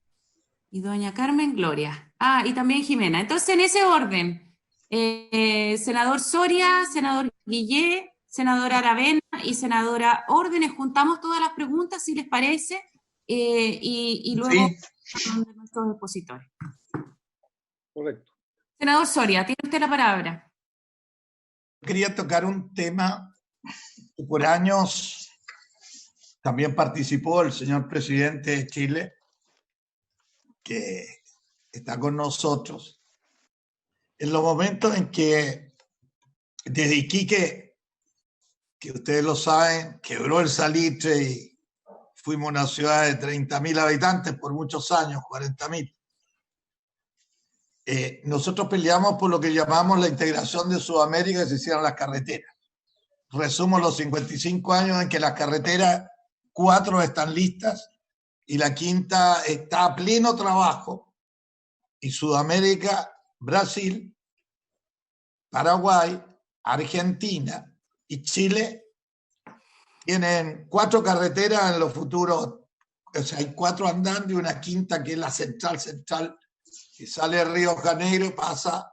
y doña Carmen Gloria. Y también Jimena. Entonces, en ese orden, senador Soria, senador Guillé, senadora Aravena y senadora Órdenes, juntamos todas las preguntas, si les parece, y luego sí, de nuestros expositores. Correcto. Senador Soria, tiene usted la palabra. Quería tocar un tema que por años también participó el señor presidente de Chile, que está con nosotros, en los momentos en que desde Iquique, que ustedes lo saben, quebró el salitre y fuimos una ciudad de 30.000 habitantes por muchos años, 40.000. Nosotros peleamos por lo que llamamos la integración de Sudamérica, que se hicieran las carreteras. Resumo los 55 años en que las carreteras, 4 están listas y la 5ª está a pleno trabajo. Y Sudamérica, Brasil, Paraguay, Argentina y Chile tienen 4 carreteras en los futuros. O sea, hay 4 andando y una 5ª que es la central, que sale de Río de Janeiro, pasa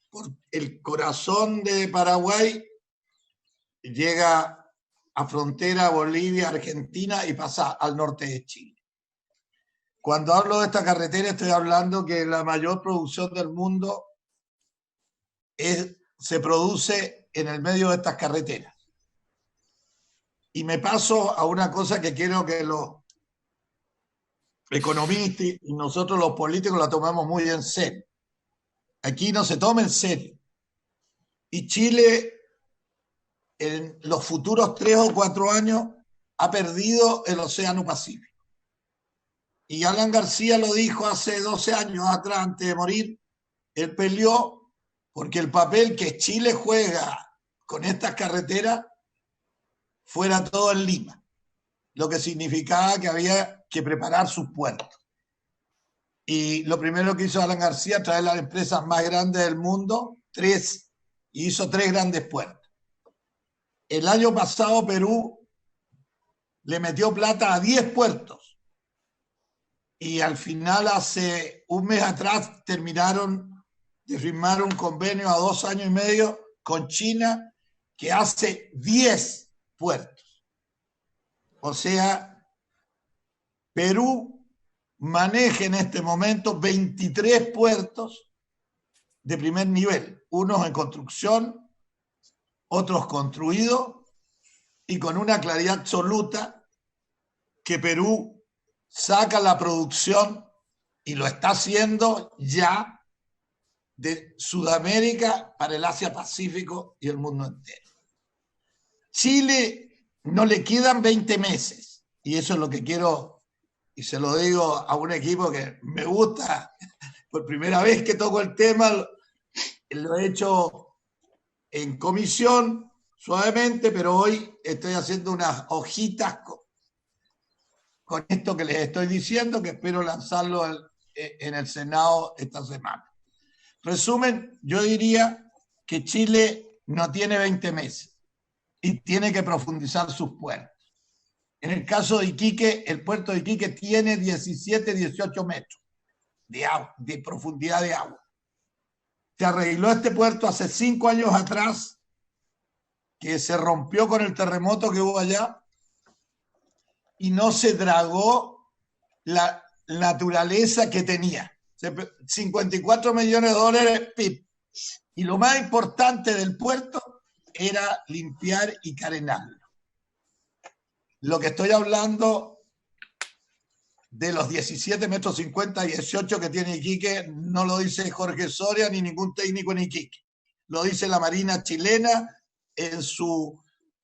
por el corazón de Paraguay, llega a frontera Bolivia, Argentina y pasa al norte de Chile. Cuando hablo de esta carretera estoy hablando que la mayor producción del mundo se produce en el medio de estas carreteras. Y me paso a una cosa que quiero que los economistas y nosotros los políticos la tomemos muy en serio. Aquí no se toma en serio. Y Chile en los futuros 3 o 4 años ha perdido el Océano Pacífico. Y Alan García lo dijo hace 12 años atrás, antes de morir. Él peleó porque el papel que Chile juega con estas carreteras fuera todo en Lima, lo que significaba que había que preparar sus puertos. Y lo primero que hizo Alan García, traer las empresas más grandes del mundo, 3, y hizo 3 grandes puertos. El año pasado Perú le metió plata a 10 puertos. Y al final, hace un mes atrás, terminaron de firmar un convenio a 2 años y medio con China que hace 10 puertos. O sea, Perú maneja en este momento 23 puertos de primer nivel, unos en construcción, otros construidos, y con una claridad absoluta que Perú saca la producción, y lo está haciendo ya, de Sudamérica para el Asia-Pacífico y el mundo entero. Chile no le quedan 20 meses, y eso es lo que quiero, y se lo digo a un equipo que me gusta, por primera vez que toco el tema, lo he hecho en comisión, suavemente, pero hoy estoy haciendo unas hojitas con esto que les estoy diciendo, que espero lanzarlo en el Senado esta semana. Resumen, yo diría que Chile no tiene 20 meses y tiene que profundizar sus puertos. En el caso de Iquique, el puerto de Iquique tiene 17, 18 metros de profundidad de agua. Se arregló este puerto hace 5 años atrás, que se rompió con el terremoto que hubo allá, y no se dragó la naturaleza que tenía. 54 millones de dólares PIB. Y lo más importante del puerto era limpiar y carenarlo. Lo que estoy hablando de los 17,50 metros, 18 que tiene Iquique, no lo dice Jorge Soria ni ningún técnico en Iquique. Lo dice la Marina chilena en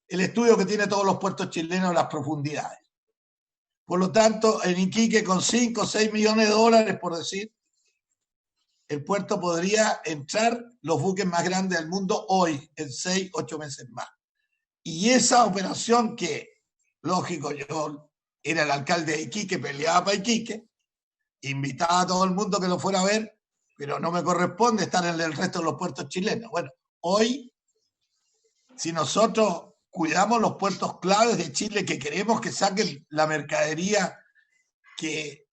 el estudio que tiene todos los puertos chilenos, las profundidades. Por lo tanto, en Iquique, con 5 o 6 millones de dólares, por decir, el puerto podría entrar los buques más grandes del mundo hoy, en 6, 8 meses más. Y esa operación que, lógico, yo era el alcalde de Iquique, peleaba para Iquique, invitaba a todo el mundo que lo fuera a ver, pero no me corresponde estar en el resto de los puertos chilenos. Bueno, hoy, si nosotros cuidamos los puertos claves de Chile, que queremos que saquen la mercadería que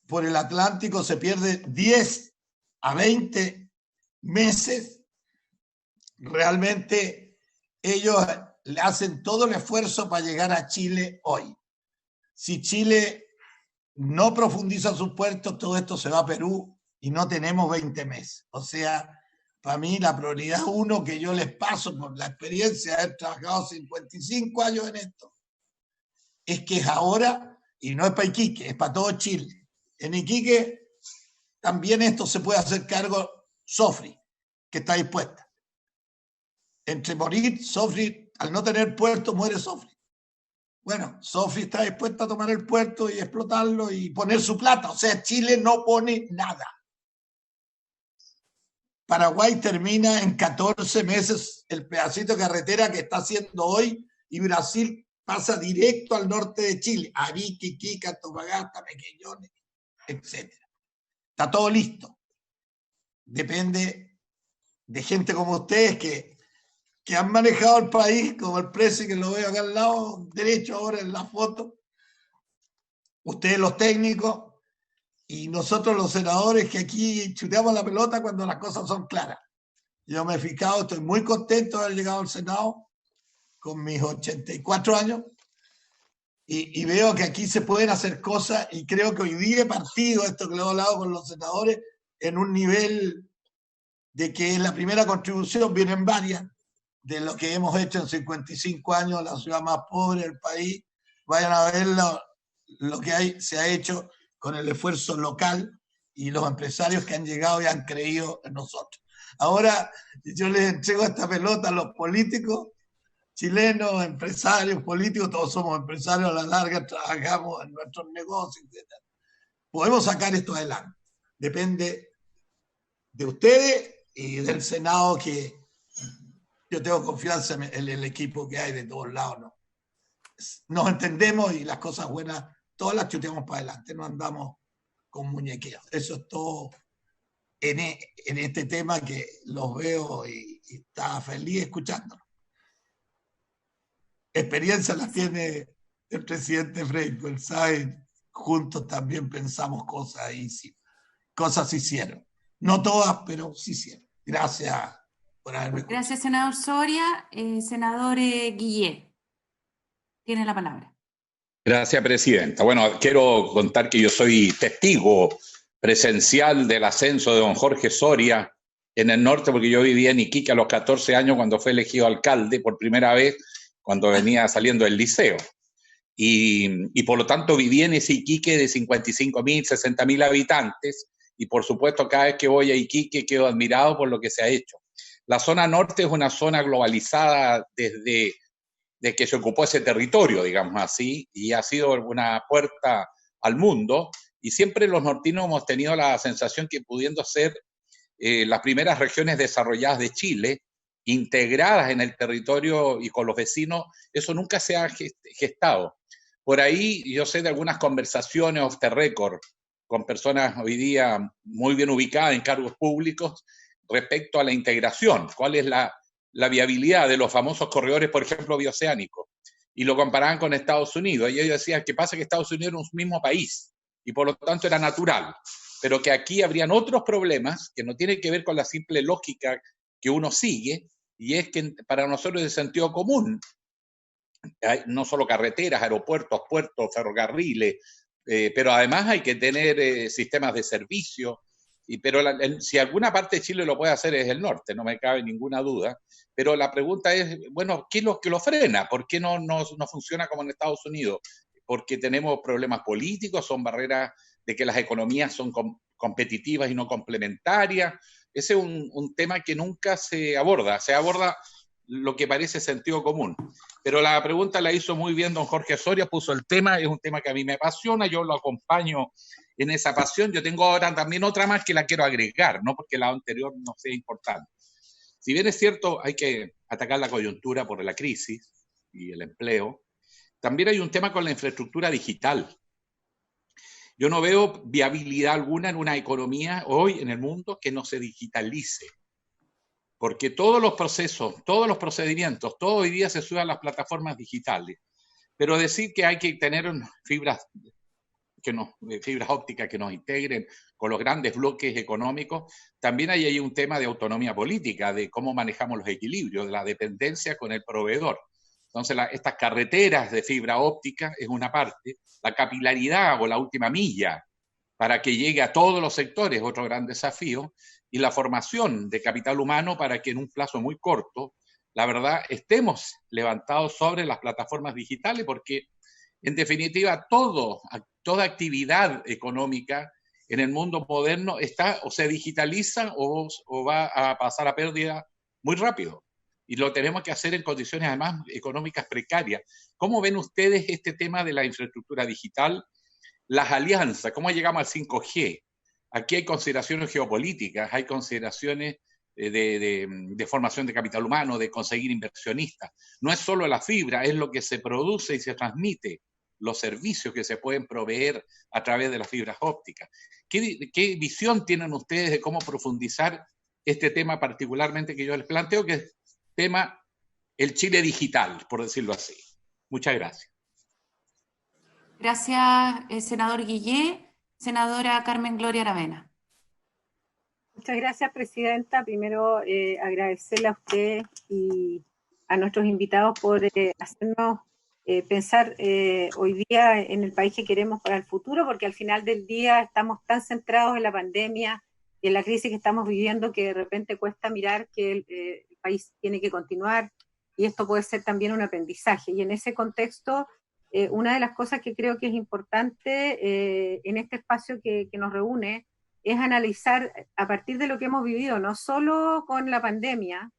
por el Atlántico se pierde 10 a 20 meses, realmente ellos le hacen todo el esfuerzo para llegar a Chile hoy. Si Chile no profundiza sus puertos, todo esto se va a Perú y no tenemos 20 meses. O sea, para mí la prioridad 1 que yo les paso por la experiencia de haber trabajado 55 años en esto, es que es ahora, y no es para Iquique, es para todo Chile. En Iquique también esto se puede hacer cargo Sofri, que está dispuesta. Entre morir, Sofri, al no tener puerto, muere Sofri. Bueno, Sofri está dispuesta a tomar el puerto y explotarlo y poner su plata. O sea, Chile no pone nada. Paraguay termina en 14 meses el pedacito de carretera que está haciendo hoy y Brasil pasa directo al norte de Chile, Arica, Iquique, Antofagasta, Mequellones, etc. Está todo listo. Depende de gente como ustedes que han manejado el país, como el presi que lo veo acá al lado derecho ahora en la foto. Ustedes los técnicos y nosotros los senadores que aquí chuteamos la pelota cuando las cosas son claras. Yo me he fijado, estoy muy contento de haber llegado al Senado con mis 84 años y veo que aquí se pueden hacer cosas y creo que hoy día he partido esto que lo he hablado con los senadores en un nivel de que en la primera contribución vienen varias de lo que hemos hecho en 55 años, la ciudad más pobre del país. Vayan a ver lo que se ha hecho con el esfuerzo local y los empresarios que han llegado y han creído en nosotros. Ahora yo les entrego esta pelota a los políticos chilenos, empresarios, políticos, todos somos empresarios a la larga, trabajamos en nuestros negocios, etc. Podemos sacar esto adelante. Depende de ustedes y del Senado, que yo tengo confianza en el equipo que hay de todos lados, ¿no? Nos entendemos y las cosas buenas todas las chuteamos para adelante, no andamos con muñequeos. Eso es todo en este tema, que los veo y está feliz escuchándolo. Experiencia la tiene el presidente Franco, él sabe, juntos también pensamos cosas y sí, cosas se hicieron. No todas, pero sí hicieron. Gracias por haberme escuchado. Gracias, senador Soria. Senador Guillet, tiene la palabra. Gracias, presidenta. Bueno, quiero contar que yo soy testigo presencial del ascenso de don Jorge Soria en el norte, porque yo vivía en Iquique a los 14 años cuando fue elegido alcalde por primera vez, cuando venía saliendo del liceo. Y por lo tanto viví en ese Iquique de 55.000, 60.000 habitantes, y por supuesto cada vez que voy a Iquique quedo admirado por lo que se ha hecho. La zona norte es una zona globalizada desde que se ocupó ese territorio, digamos así, y ha sido una puerta al mundo, y siempre los nortinos hemos tenido la sensación que, pudiendo ser las primeras regiones desarrolladas de Chile, integradas en el territorio y con los vecinos, eso nunca se ha gestado. Por ahí yo sé de algunas conversaciones off the record con personas hoy día muy bien ubicadas en cargos públicos respecto a la integración, cuál es la viabilidad de los famosos corredores, por ejemplo, bioceánicos, y lo comparaban con Estados Unidos, y ellos decían que pasa que Estados Unidos era un mismo país, y por lo tanto era natural, pero que aquí habrían otros problemas que no tienen que ver con la simple lógica que uno sigue, y es que para nosotros es de sentido común, hay no solo carreteras, aeropuertos, puertos, ferrocarriles, pero además hay que tener sistemas de servicio, pero si alguna parte de Chile lo puede hacer es el norte, no me cabe ninguna duda, pero la pregunta es, bueno, ¿qué es lo que lo frena? ¿Por qué no funciona como en Estados Unidos? porque tenemos problemas políticos, son barreras de que las economías son competitivas y no complementarias. Ese es un tema que nunca se aborda lo que parece sentido común. Pero la pregunta la hizo muy bien don Jorge Soria, puso el tema, es un tema que a mí me apasiona, yo lo acompaño en esa pasión. Yo tengo ahora también otra más que la quiero agregar, no porque la anterior no sea importante. Si bien es cierto, hay que atacar la coyuntura por la crisis y el empleo, también hay un tema con la infraestructura digital. Yo no veo viabilidad alguna en una economía hoy en el mundo que no se digitalice. Porque todos los procesos, todos los procedimientos, todo hoy día se sube a las plataformas digitales. Pero decir que hay que tener fibras ópticas que nos integren con los grandes bloques económicos, también hay ahí un tema de autonomía política, de cómo manejamos los equilibrios, de la dependencia con el proveedor. Entonces, estas carreteras de fibra óptica es una parte, la capilaridad o la última milla para que llegue a todos los sectores, otro gran desafío, y la formación de capital humano para que en un plazo muy corto, la verdad, estemos levantados sobre las plataformas digitales, porque en definitiva toda actividad económica en el mundo moderno está o se digitaliza o va a pasar a pérdida muy rápido. Y lo tenemos que hacer en condiciones además económicas precarias. ¿Cómo ven ustedes este tema de la infraestructura digital? Las alianzas, ¿cómo llegamos al 5G? Aquí hay consideraciones geopolíticas, hay consideraciones de formación de capital humano, de conseguir inversionistas. No es solo la fibra, es lo que se produce y se transmite, los servicios que se pueden proveer a través de las fibras ópticas. ¿Qué visión tienen ustedes de cómo profundizar este tema particularmente que yo les planteo, que es tema el Chile digital, por decirlo así? Muchas gracias. Gracias, senador Guillé. Senadora Carmen Gloria Aravena. Muchas gracias, presidenta. Primero, agradecerle a usted y a nuestros invitados por hacernos pensar hoy día en el país que queremos para el futuro, porque al final del día estamos tan centrados en la pandemia y en la crisis que estamos viviendo que de repente cuesta mirar que el país tiene que continuar, y esto puede ser también un aprendizaje. Y en ese contexto, una de las cosas que creo que es importante en este espacio que nos reúne es analizar a partir de lo que hemos vivido, no solo con la pandemia,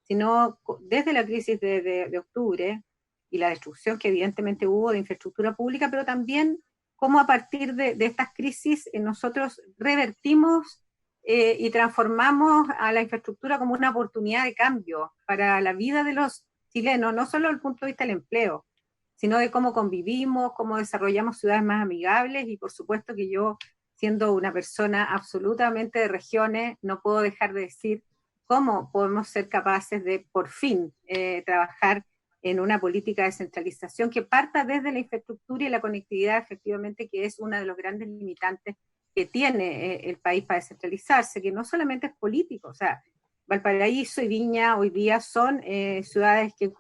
sino desde la crisis de octubre y la destrucción que evidentemente hubo de infraestructura pública, pero también cómo a partir de estas crisis nosotros revertimos y transformamos a la infraestructura como una oportunidad de cambio para la vida de los chilenos, no solo desde el punto de vista del empleo, sino de cómo convivimos, cómo desarrollamos ciudades más amigables. Y por supuesto que yo, siendo una persona absolutamente de regiones, no puedo dejar de decir cómo podemos ser capaces de, por fin, trabajar en una política de descentralización que parta desde la infraestructura y la conectividad, efectivamente, que es uno de los grandes limitantes que tiene el país para descentralizarse, que no solamente es político. O sea, Valparaíso y Viña hoy día son ciudades que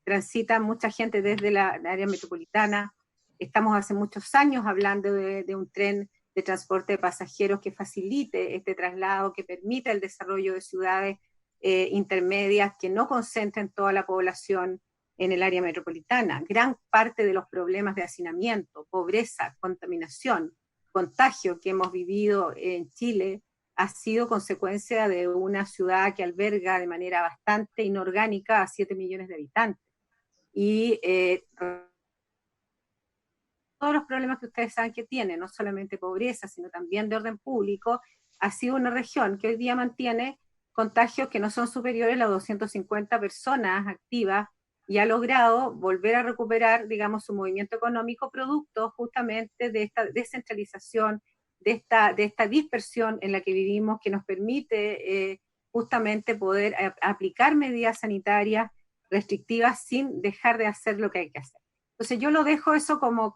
transita mucha gente desde la área metropolitana. Estamos hace muchos años hablando de un tren de transporte de pasajeros que facilite este traslado, que permita el desarrollo de ciudades intermedias que no concentren toda la población en el área metropolitana. Gran parte de los problemas de hacinamiento, pobreza, contaminación, contagio que hemos vivido en Chile ha sido consecuencia de una ciudad que alberga de manera bastante inorgánica a 7 millones de habitantes. Y todos los problemas que ustedes saben que tiene, no solamente pobreza, sino también de orden público, ha sido una región que hoy día mantiene contagios que no son superiores a las 250 personas activas y ha logrado volver a recuperar, digamos, su movimiento económico producto justamente de esta descentralización, de esta dispersión en la que vivimos, que nos permite justamente poder aplicar medidas sanitarias restrictivas sin dejar de hacer lo que hay que hacer. Entonces yo lo dejo eso como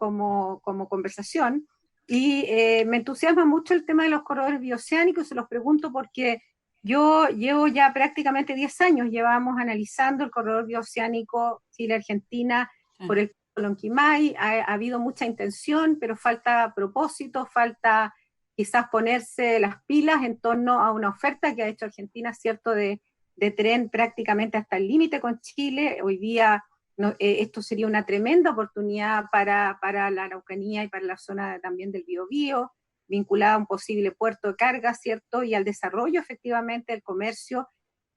conversación, y me entusiasma mucho el tema de los corredores bioceánicos. Se los pregunto porque yo llevo ya prácticamente 10 años, llevamos analizando el corredor bioceánico Chile-Argentina por el Lonquimay. Ha habido mucha intención, pero falta propósito, falta quizás ponerse las pilas en torno a una oferta que ha hecho Argentina, ¿cierto?, de tren prácticamente hasta el límite con Chile. Hoy día esto sería una tremenda oportunidad para la Araucanía y para la zona también del Biobío, vinculada a un posible puerto de carga, ¿cierto? Y al desarrollo efectivamente del comercio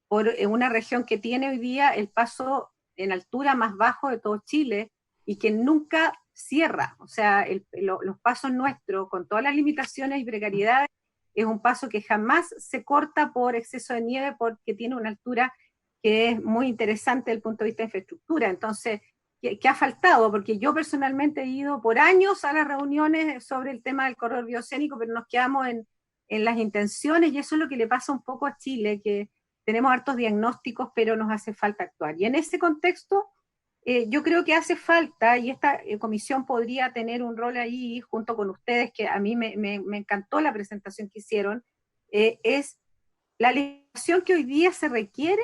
por una región que tiene hoy día el paso en altura más bajo de todo Chile y que nunca cierra. O sea, los pasos nuestros, con todas las limitaciones y precariedades, es un paso que jamás se corta por exceso de nieve porque tiene una altura que es muy interesante desde el punto de vista de infraestructura. Entonces, ¿qué ha faltado? Porque yo personalmente he ido por años a las reuniones sobre el tema del corredor biocénico, pero nos quedamos en las intenciones, y eso es lo que le pasa un poco a Chile, que tenemos hartos diagnósticos, pero nos hace falta actuar. Y en ese contexto, yo creo que hace falta, y esta comisión podría tener un rol ahí junto con ustedes, que a mí me encantó la presentación que hicieron, es la legislación que hoy día se requiere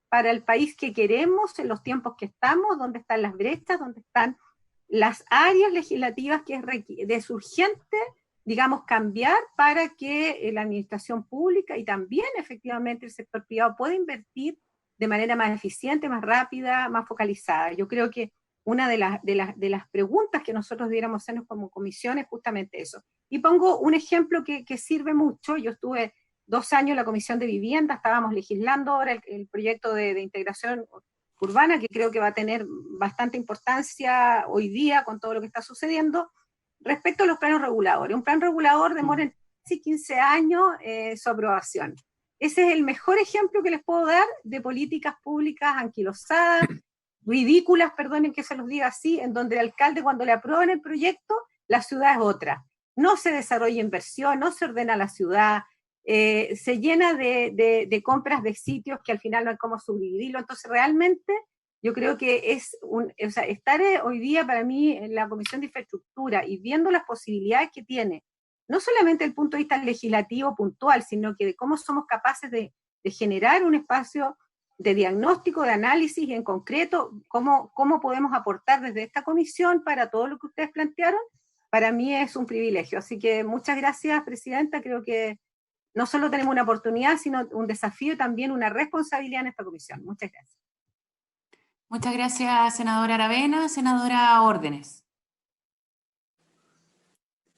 para el país que queremos, en los tiempos que estamos, dónde están las brechas, dónde están las áreas legislativas que es urgente, digamos, cambiar para que la administración pública y también efectivamente el sector privado pueda invertir de manera más eficiente, más rápida, más focalizada. Yo creo que una de las preguntas que nosotros debiéramos hacernos como comisión es justamente eso. Y pongo un ejemplo que sirve mucho. Yo estuve 2 años en la Comisión de Vivienda, estábamos legislando ahora el proyecto de integración urbana, que creo que va a tener bastante importancia hoy día con todo lo que está sucediendo, respecto a los planos reguladores. Un plan regulador demora entre 15 años su aprobación. Ese es el mejor ejemplo que les puedo dar de políticas públicas anquilosadas, ridículas, perdonen que se los diga así, en donde el alcalde cuando le aprueban el proyecto, la ciudad es otra. No se desarrolla inversión, no se ordena la ciudad, se llena de compras de sitios que al final no hay cómo subdividirlo. Entonces realmente yo creo que estar hoy día para mí en la Comisión de Infraestructura y viendo las posibilidades que tiene, no solamente desde el punto de vista legislativo puntual, sino que de cómo somos capaces de generar un espacio de diagnóstico, de análisis y en concreto cómo podemos aportar desde esta comisión para todo lo que ustedes plantearon, para mí es un privilegio. Así que muchas gracias, Presidenta. Creo que no solo tenemos una oportunidad, sino un desafío y también una responsabilidad en esta comisión. Muchas gracias. Muchas gracias, senadora Aravena. Senadora Órdenes.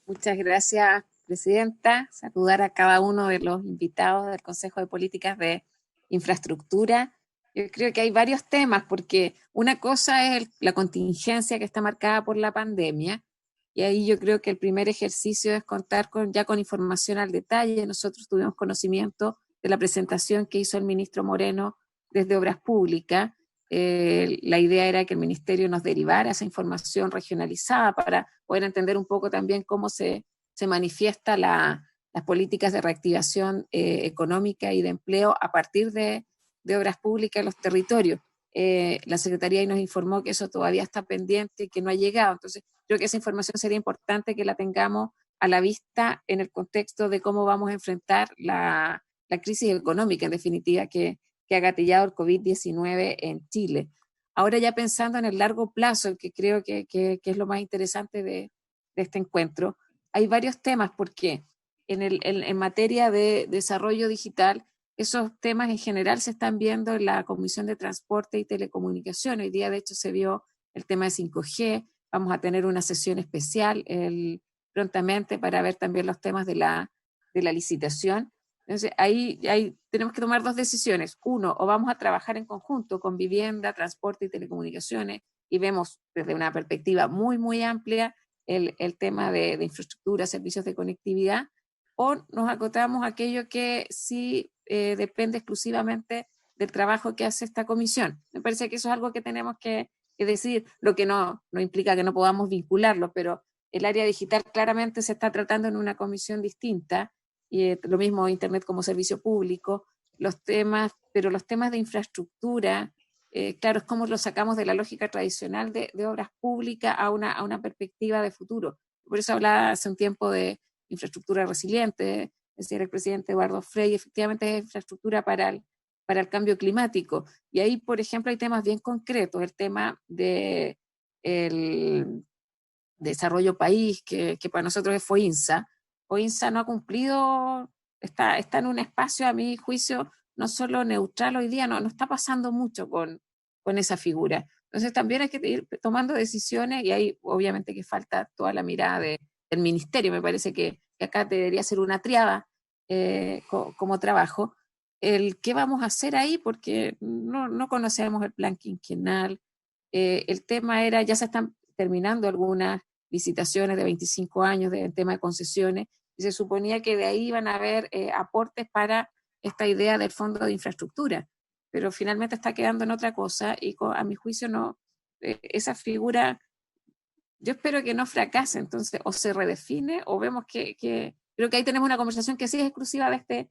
Muchas gracias, Presidenta. Saludar a cada uno de los invitados del Consejo de Políticas de Infraestructura. Yo creo que hay varios temas, porque una cosa es la contingencia que está marcada por la pandemia, y ahí yo creo que el primer ejercicio es contar ya con información al detalle. Nosotros tuvimos conocimiento de la presentación que hizo el ministro Moreno desde Obras Públicas. La idea era que el ministerio nos derivara esa información regionalizada para poder entender un poco también cómo se manifiesta las políticas de reactivación económica y de empleo a partir de obras públicas en los territorios. La Secretaría ahí nos informó que eso todavía está pendiente y que no ha llegado. Entonces, creo que esa información sería importante que la tengamos a la vista en el contexto de cómo vamos a enfrentar la crisis económica, en definitiva, que ha gatillado el COVID-19 en Chile. Ahora ya pensando en el largo plazo, que creo que es lo más interesante de este encuentro, hay varios temas, porque en materia de desarrollo digital, esos temas en general se están viendo en la Comisión de Transporte y Telecomunicaciones. Hoy día, de hecho, se vio el tema de 5G. Vamos a tener una sesión especial prontamente para ver también los temas de la licitación. Entonces, ahí tenemos que tomar 2 decisiones. Uno, o vamos a trabajar en conjunto con vivienda, transporte y telecomunicaciones, y vemos desde una perspectiva muy, muy amplia el tema de infraestructura, servicios de conectividad, o nos acotamos a aquello que sí depende exclusivamente del trabajo que hace esta comisión. Me parece que eso es algo que tenemos que decidir, lo que no implica que no podamos vincularlo, pero el área digital claramente se está tratando en una comisión distinta, y lo mismo Internet como servicio público, pero los temas de infraestructura, claro, es como lo sacamos de la lógica tradicional de obras públicas a una perspectiva de futuro. Por eso hablaba hace un tiempo de infraestructura resiliente, decía el presidente Eduardo Frei, efectivamente es infraestructura para el cambio climático. Y ahí, por ejemplo, hay temas bien concretos, el tema de el desarrollo país, que para nosotros es FOINSA. FOINSA no ha cumplido, está en un espacio, a mi juicio, no solo neutral hoy día, no está pasando mucho con esa figura. Entonces también hay que ir tomando decisiones y ahí obviamente que falta toda la mirada del ministerio. Me parece que acá debería ser una triada como trabajo. ¿Qué vamos a hacer ahí? Porque no conocemos el plan quinquenal. El tema era, ya se están terminando algunas licitaciones de 25 años en tema de concesiones y se suponía que de ahí iban a haber aportes para esta idea del fondo de infraestructura, pero finalmente está quedando en otra cosa y a mi juicio no, esa figura, yo espero que no fracase, entonces o se redefine o vemos que creo que ahí tenemos una conversación que sí es exclusiva de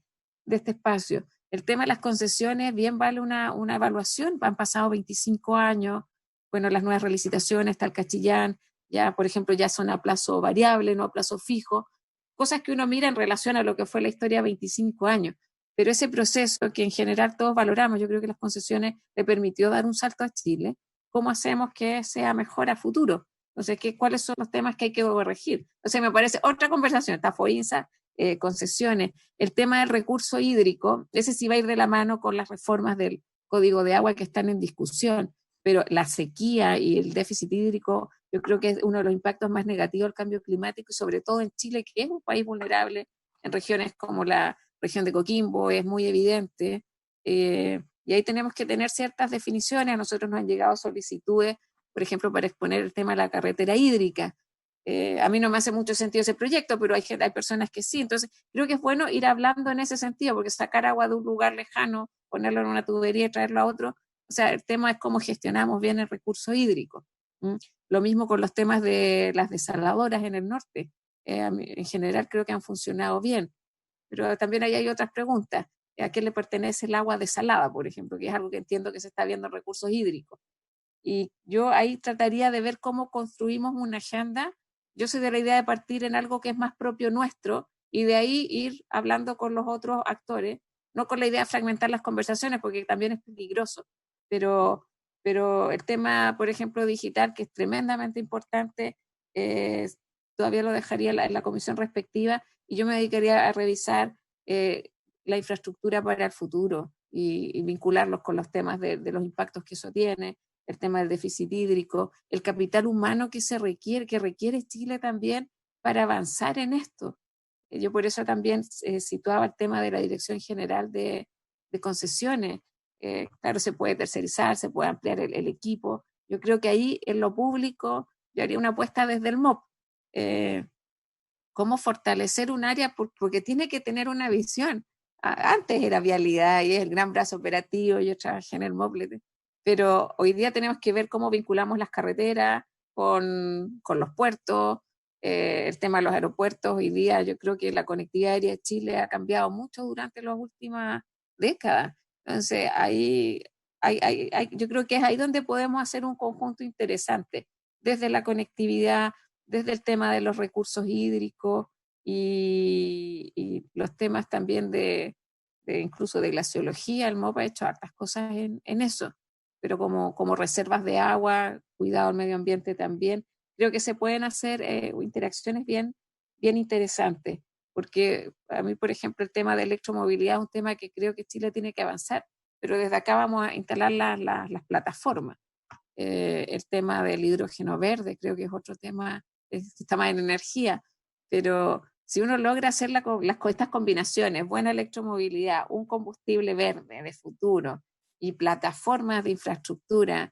este espacio. El tema de las concesiones bien vale una evaluación, han pasado 25 años, bueno, las nuevas relicitaciones, está el Cachillán, ya por ejemplo ya son a plazo variable, no a plazo fijo, cosas que uno mira en relación a lo que fue la historia 25 años, pero ese proceso que en general todos valoramos, yo creo que las concesiones le permitió dar un salto a Chile. ¿Cómo hacemos que sea mejor a futuro? Entonces, ¿cuáles son los temas que hay que corregir? Entonces, me parece otra conversación, está FOINSA, concesiones, el tema del recurso hídrico, ese sí va a ir de la mano con las reformas del Código de Agua que están en discusión, pero la sequía y el déficit hídrico, yo creo que es uno de los impactos más negativos del cambio climático y sobre todo en Chile, que es un país vulnerable, en regiones como la región de Coquimbo, es muy evidente, y ahí tenemos que tener ciertas definiciones. A nosotros nos han llegado solicitudes, por ejemplo, para exponer el tema de la carretera hídrica. A mí no me hace mucho sentido ese proyecto, pero hay personas que sí. Entonces, creo que es bueno ir hablando en ese sentido, porque sacar agua de un lugar lejano, ponerlo en una tubería y traerlo a otro, o sea, el tema es cómo gestionamos bien el recurso hídrico. Lo mismo con los temas de las desaladoras en el norte. En general creo que han funcionado bien, pero también ahí hay otras preguntas. ¿A qué le pertenece el agua desalada, por ejemplo? Que es algo que entiendo que se está viendo en recursos hídricos. Y yo ahí trataría de ver cómo construimos una agenda. Yo soy de la idea de partir en algo que es más propio nuestro y de ahí ir hablando con los otros actores, no con la idea de fragmentar las conversaciones, porque también es peligroso, pero el tema, por ejemplo, digital, que es tremendamente importante, todavía lo dejaría en la comisión respectiva y yo me dedicaría a revisar la infraestructura para el futuro y vincularlos con los temas de los impactos que eso tiene, el tema del déficit hídrico, el capital humano que requiere Chile también para avanzar en esto. Yo por eso también situaba el tema de la Dirección General de Concesiones. Claro, se puede tercerizar, se puede ampliar el equipo. Yo creo que ahí en lo público yo haría una apuesta desde el MOP. Cómo fortalecer un área porque tiene que tener una visión. Antes era vialidad y es el gran brazo operativo, yo trabajé en el MOP, pero hoy día tenemos que ver cómo vinculamos las carreteras con los puertos, el tema de los aeropuertos. Hoy día yo creo que la conectividad aérea de Chile ha cambiado mucho durante las últimas décadas. Entonces, yo creo que es ahí donde podemos hacer un conjunto interesante, desde la conectividad, desde el tema de los recursos hídricos y los temas también de incluso de glaciología. El MOP ha hecho hartas cosas en eso, pero como reservas de agua, cuidado del medio ambiente también, creo que se pueden hacer interacciones bien interesantes, porque a mí, por ejemplo, el tema de electromovilidad es un tema que creo que Chile tiene que avanzar, pero desde acá vamos a instalar las plataformas. El tema del hidrógeno verde creo que es otro tema, está más en energía, pero si uno logra hacer estas combinaciones, buena electromovilidad, un combustible verde de futuro y plataformas de infraestructura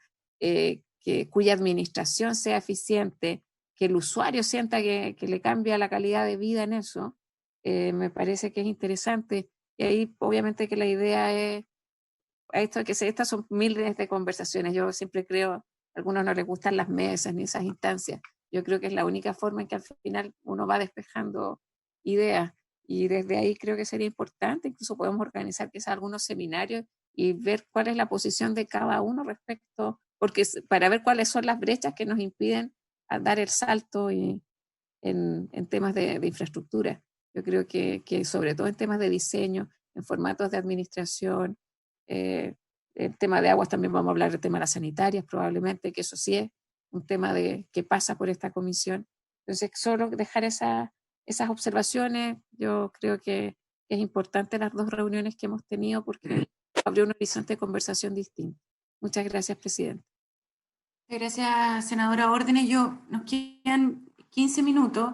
cuya administración sea eficiente, que el usuario sienta que le cambia la calidad de vida en eso, me parece que es interesante. Y ahí obviamente que la idea es estas son miles de conversaciones. Yo siempre creo, a algunos no les gustan las mesas ni esas instancias. Yo creo que es la única forma en que al final uno va despejando ideas. Y desde ahí creo que sería importante, incluso podemos organizar quizás algunos seminarios y ver cuál es la posición de cada uno respecto, porque para ver cuáles son las brechas que nos impiden dar el salto en temas de infraestructura. Yo creo que sobre todo en temas de diseño, en formatos de administración, el tema de aguas también vamos a hablar del tema de las sanitarias probablemente, que eso sí es un tema que pasa por esta comisión. Entonces, solo dejar esas observaciones. Yo creo que es importante las 2 reuniones que hemos tenido porque abrió un horizonte de conversación distinto. Muchas gracias, presidente. Gracias, senadora Órdenes. Nos quedan 15 minutos,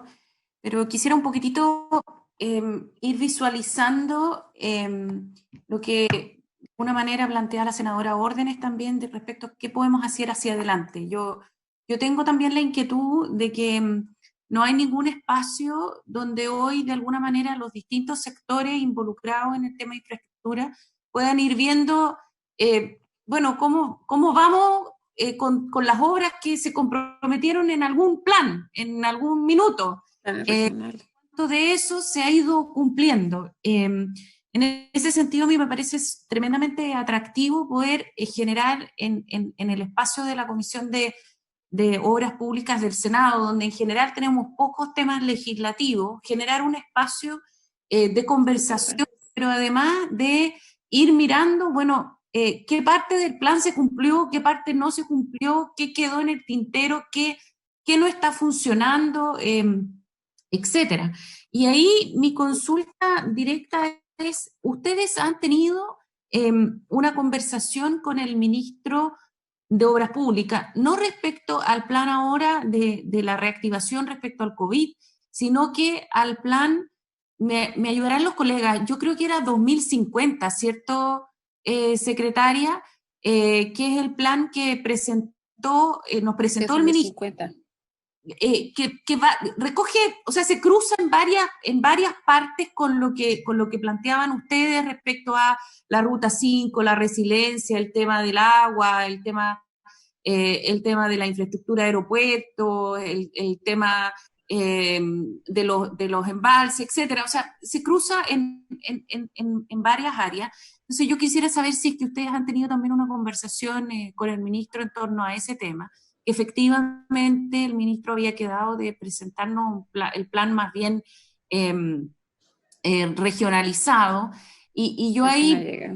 pero quisiera un poquitito ir visualizando lo que de alguna manera plantea la senadora Órdenes también de respecto a qué podemos hacer hacia adelante. Yo tengo también la inquietud de que no hay ningún espacio donde hoy de alguna manera los distintos sectores involucrados en el tema de infraestructura puedan ir viendo, bueno, cómo vamos con las obras que se comprometieron en algún plan, en algún minuto. ¿Cuánto de eso se ha ido cumpliendo? En ese sentido, a mí me parece tremendamente atractivo poder generar en el espacio de la Comisión de Obras Públicas del Senado, donde en general tenemos pocos temas legislativos, generar un espacio de conversación, pero además de ir mirando, bueno, qué parte del plan se cumplió, qué parte no se cumplió, qué quedó en el tintero, qué no está funcionando, etcétera. Y ahí mi consulta directa es, ¿ustedes han tenido una conversación con el ministro de Obras Públicas, no respecto al plan ahora de la reactivación respecto al COVID, sino que al plan, me ayudarán los colegas, yo creo que era 2050, ¿cierto, secretaria? Que es el plan que nos presentó el ministro. 2050. Que recoge, o sea, se cruza en varias partes con lo que planteaban ustedes respecto a la Ruta 5, la resiliencia, el tema del agua, el tema de la infraestructura de aeropuertos, el tema de los embalses, etcétera. O sea, se cruza en varias áreas. Entonces yo quisiera saber si es que ustedes han tenido también una conversación con el ministro en torno a ese tema. Efectivamente, el ministro había quedado de presentarnos el plan más bien regionalizado, y yo ahí,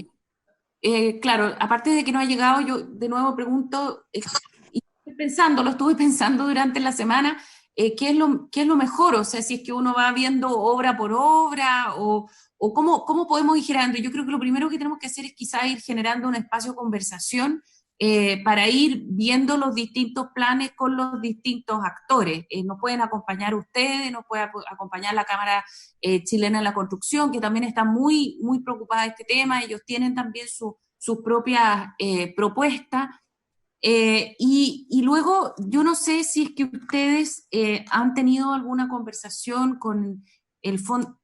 claro, aparte de que no ha llegado, yo de nuevo pregunto, y lo estuve pensando durante la semana, ¿qué es lo mejor? O sea, si es que uno va viendo obra por obra, o cómo podemos ir generando. Yo creo que lo primero que tenemos que hacer es quizá ir generando un espacio de conversación para ir viendo los distintos planes con los distintos actores. Nos pueden acompañar ustedes, nos puede acompañar la Cámara Chilena de la Construcción, que también está muy, muy preocupada de este tema. Ellos tienen también sus propias propuestas. Y luego, yo no sé si es que ustedes han tenido alguna conversación con el Fondo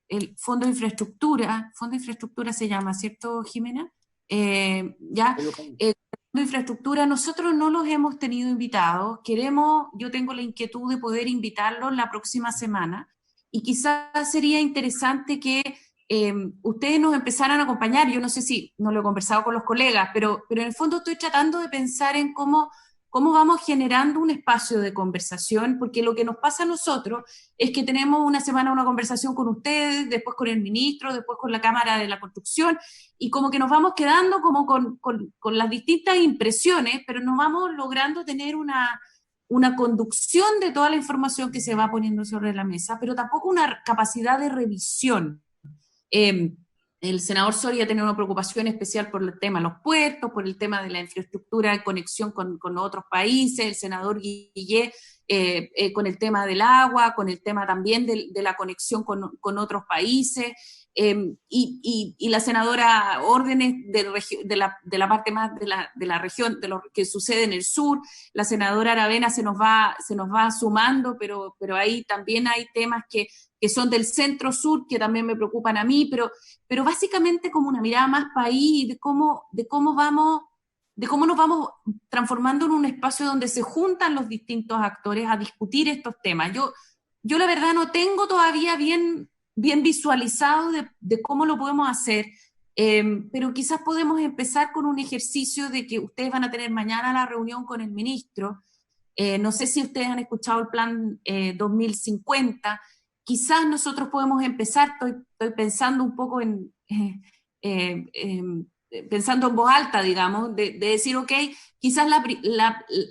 de Infraestructura se llama, ¿cierto, Jimena? ¿Ya? De infraestructura, nosotros no los hemos tenido invitados, yo tengo la inquietud de poder invitarlos la próxima semana, y quizás sería interesante que ustedes nos empezaran a acompañar. Yo no sé si no lo he conversado con los colegas, pero en el fondo estoy tratando de pensar en cómo vamos generando un espacio de conversación, porque lo que nos pasa a nosotros es que tenemos una semana una conversación con ustedes, después con el ministro, después con la Cámara de la Construcción, y como que nos vamos quedando como con las distintas impresiones, pero no vamos logrando tener una conducción de toda la información que se va poniendo sobre la mesa, pero tampoco una capacidad de revisión. El senador Soria tiene una preocupación especial por el tema de los puertos, por el tema de la infraestructura de conexión con otros países, el senador Guillé con el tema del agua, con el tema también de la conexión con otros países, y la senadora Órdenes de la parte más de la región, de lo que sucede en el sur. La senadora Aravena se nos va sumando, pero ahí también hay temas que son del centro-sur, que también me preocupan a mí, pero básicamente como una mirada más país, de cómo nos vamos transformando en un espacio donde se juntan los distintos actores a discutir estos temas. Yo la verdad no tengo todavía bien visualizado de cómo lo podemos hacer, pero quizás podemos empezar con un ejercicio de que ustedes van a tener mañana la reunión con el ministro. No sé si ustedes han escuchado el plan 2050. Quizás nosotros podemos empezar, estoy pensando un poco pensando en voz alta, digamos, de decir, ok, quizás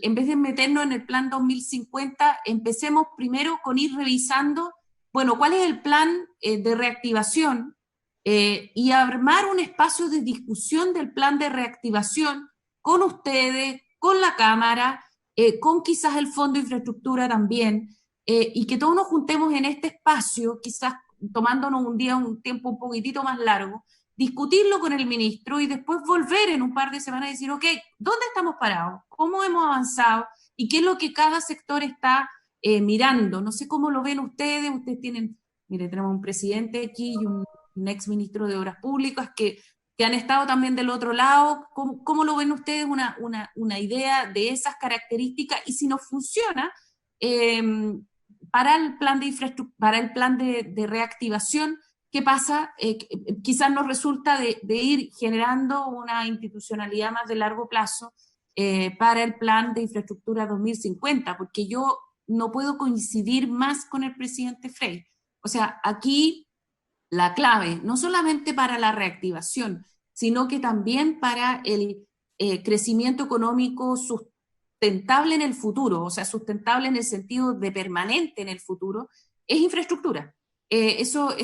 en vez de meternos en el plan 2050, empecemos primero con ir revisando, bueno, cuál es el plan de reactivación, y armar un espacio de discusión del plan de reactivación con ustedes, con la Cámara, con quizás el Fondo de Infraestructura también, y que todos nos juntemos en este espacio, quizás tomándonos un tiempo un poquitito más largo, discutirlo con el ministro y después volver en un par de semanas y decir, ok, ¿dónde estamos parados? ¿Cómo hemos avanzado? ¿Y qué es lo que cada sector está mirando? No sé cómo lo ven ustedes tienen, mire, tenemos un presidente aquí y un ex ministro de Obras Públicas que han estado también del otro lado. ¿Cómo lo ven ustedes una idea de esas características? Y si no funciona, para el plan de infraestructura, para el plan de reactivación, ¿qué pasa? Quizás nos resulta de ir generando una institucionalidad más de largo plazo para el plan de infraestructura 2050, porque yo no puedo coincidir más con el presidente Frey. O sea, aquí la clave, no solamente para la reactivación, sino que también para el crecimiento económico sustentable en el futuro, o sea, sustentable en el sentido de permanente en el futuro, es infraestructura. Eso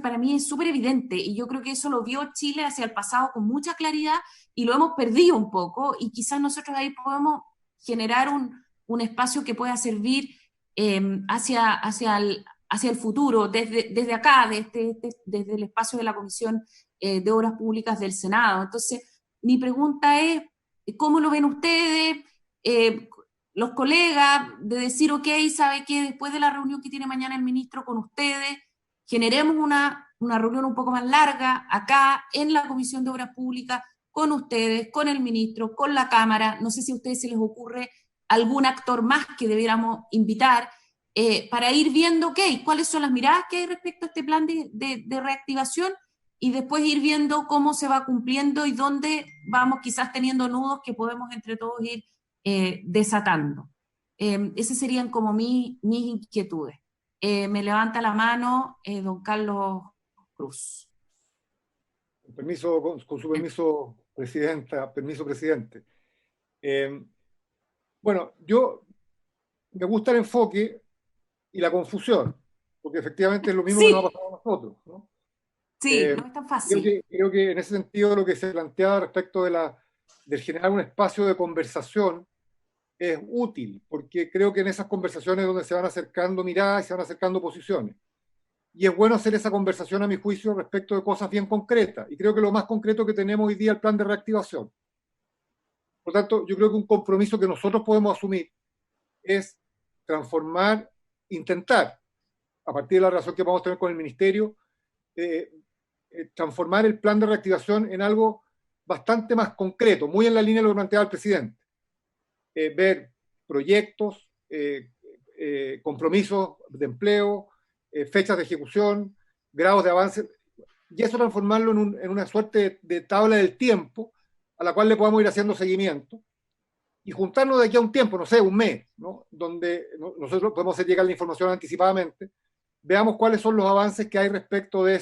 para mí es súper evidente, y yo creo que eso lo vio Chile hacia el pasado con mucha claridad y lo hemos perdido un poco, y quizás nosotros ahí podemos generar un espacio que pueda servir hacia el futuro, desde acá, desde el espacio de la Comisión de Obras Públicas del Senado. Entonces, mi pregunta es, ¿cómo lo ven ustedes, los colegas, de decir, ok, ¿sabe qué? Después de la reunión que tiene mañana el ministro con ustedes, generemos una reunión un poco más larga acá en la Comisión de Obras Públicas, con ustedes, con el ministro, con la Cámara? No sé si a ustedes se les ocurre algún actor más que debiéramos invitar, para ir viendo, ok, cuáles son las miradas que hay respecto a este plan de reactivación, y después ir viendo cómo se va cumpliendo y dónde vamos quizás teniendo nudos que podemos entre todos ir desatando. Esas serían como mis inquietudes. Me levanta la mano don Carlos Cruz. Con su permiso, presidenta, presidente. Bueno, me gusta el enfoque y la confusión, porque efectivamente es lo mismo que nos ha pasado a nosotros, ¿no? Sí, no es tan fácil. Creo que en ese sentido lo que se planteaba respecto de generar un espacio de conversación es útil, porque creo que en esas conversaciones donde se van acercando miradas y se van acercando posiciones. Y es bueno hacer esa conversación, a mi juicio, respecto de cosas bien concretas. Y creo que lo más concreto que tenemos hoy día es el plan de reactivación. Por tanto, yo creo que un compromiso que nosotros podemos asumir es intentar, a partir de la relación que vamos a tener con el Ministerio, transformar el plan de reactivación en algo bastante más concreto, muy en la línea de lo que planteaba el presidente. Ver proyectos, compromisos de empleo, fechas de ejecución, grados de avance, y eso transformarlo en una suerte de tabla del tiempo a la cual le podamos ir haciendo seguimiento, y juntarnos de aquí a un tiempo, no sé, un mes, ¿no? Donde nosotros podemos hacer llegar la información anticipadamente, veamos cuáles son los avances que hay respecto de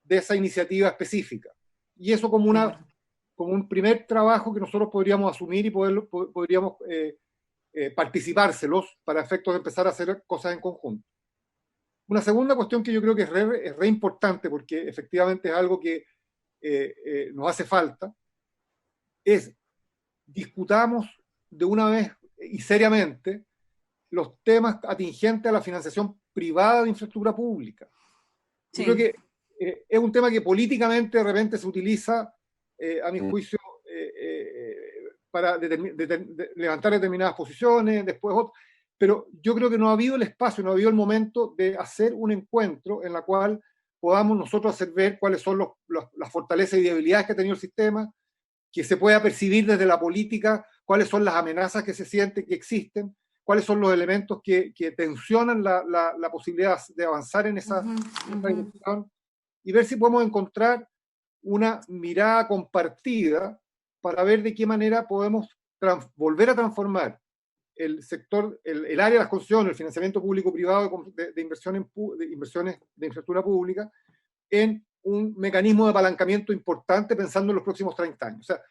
esa iniciativa específica. Y eso como un primer trabajo que nosotros podríamos asumir y podríamos participárselos para efectos de empezar a hacer cosas en conjunto. Una segunda cuestión que yo creo que es re importante, porque efectivamente es algo que nos hace falta, es discutamos de una vez y seriamente los temas atingentes a la financiación privada de infraestructura pública. Sí. Yo creo que es un tema que políticamente de repente se utiliza, a mi juicio, para levantar determinadas posiciones, después otras, pero yo creo que no ha habido el espacio, no ha habido el momento de hacer un encuentro en la cual podamos nosotros hacer ver cuáles son las fortalezas y debilidades que ha tenido el sistema, que se pueda percibir desde la política cuáles son las amenazas que se sienten, que existen, cuáles son los elementos que tensionan la posibilidad de avanzar en esa dirección, y ver si podemos encontrar una mirada compartida para ver de qué manera podemos volver a transformar el sector, el área de las concesiones, el financiamiento público-privado de inversiones de infraestructura pública, en un mecanismo de apalancamiento importante pensando en los próximos 30 años. O sea,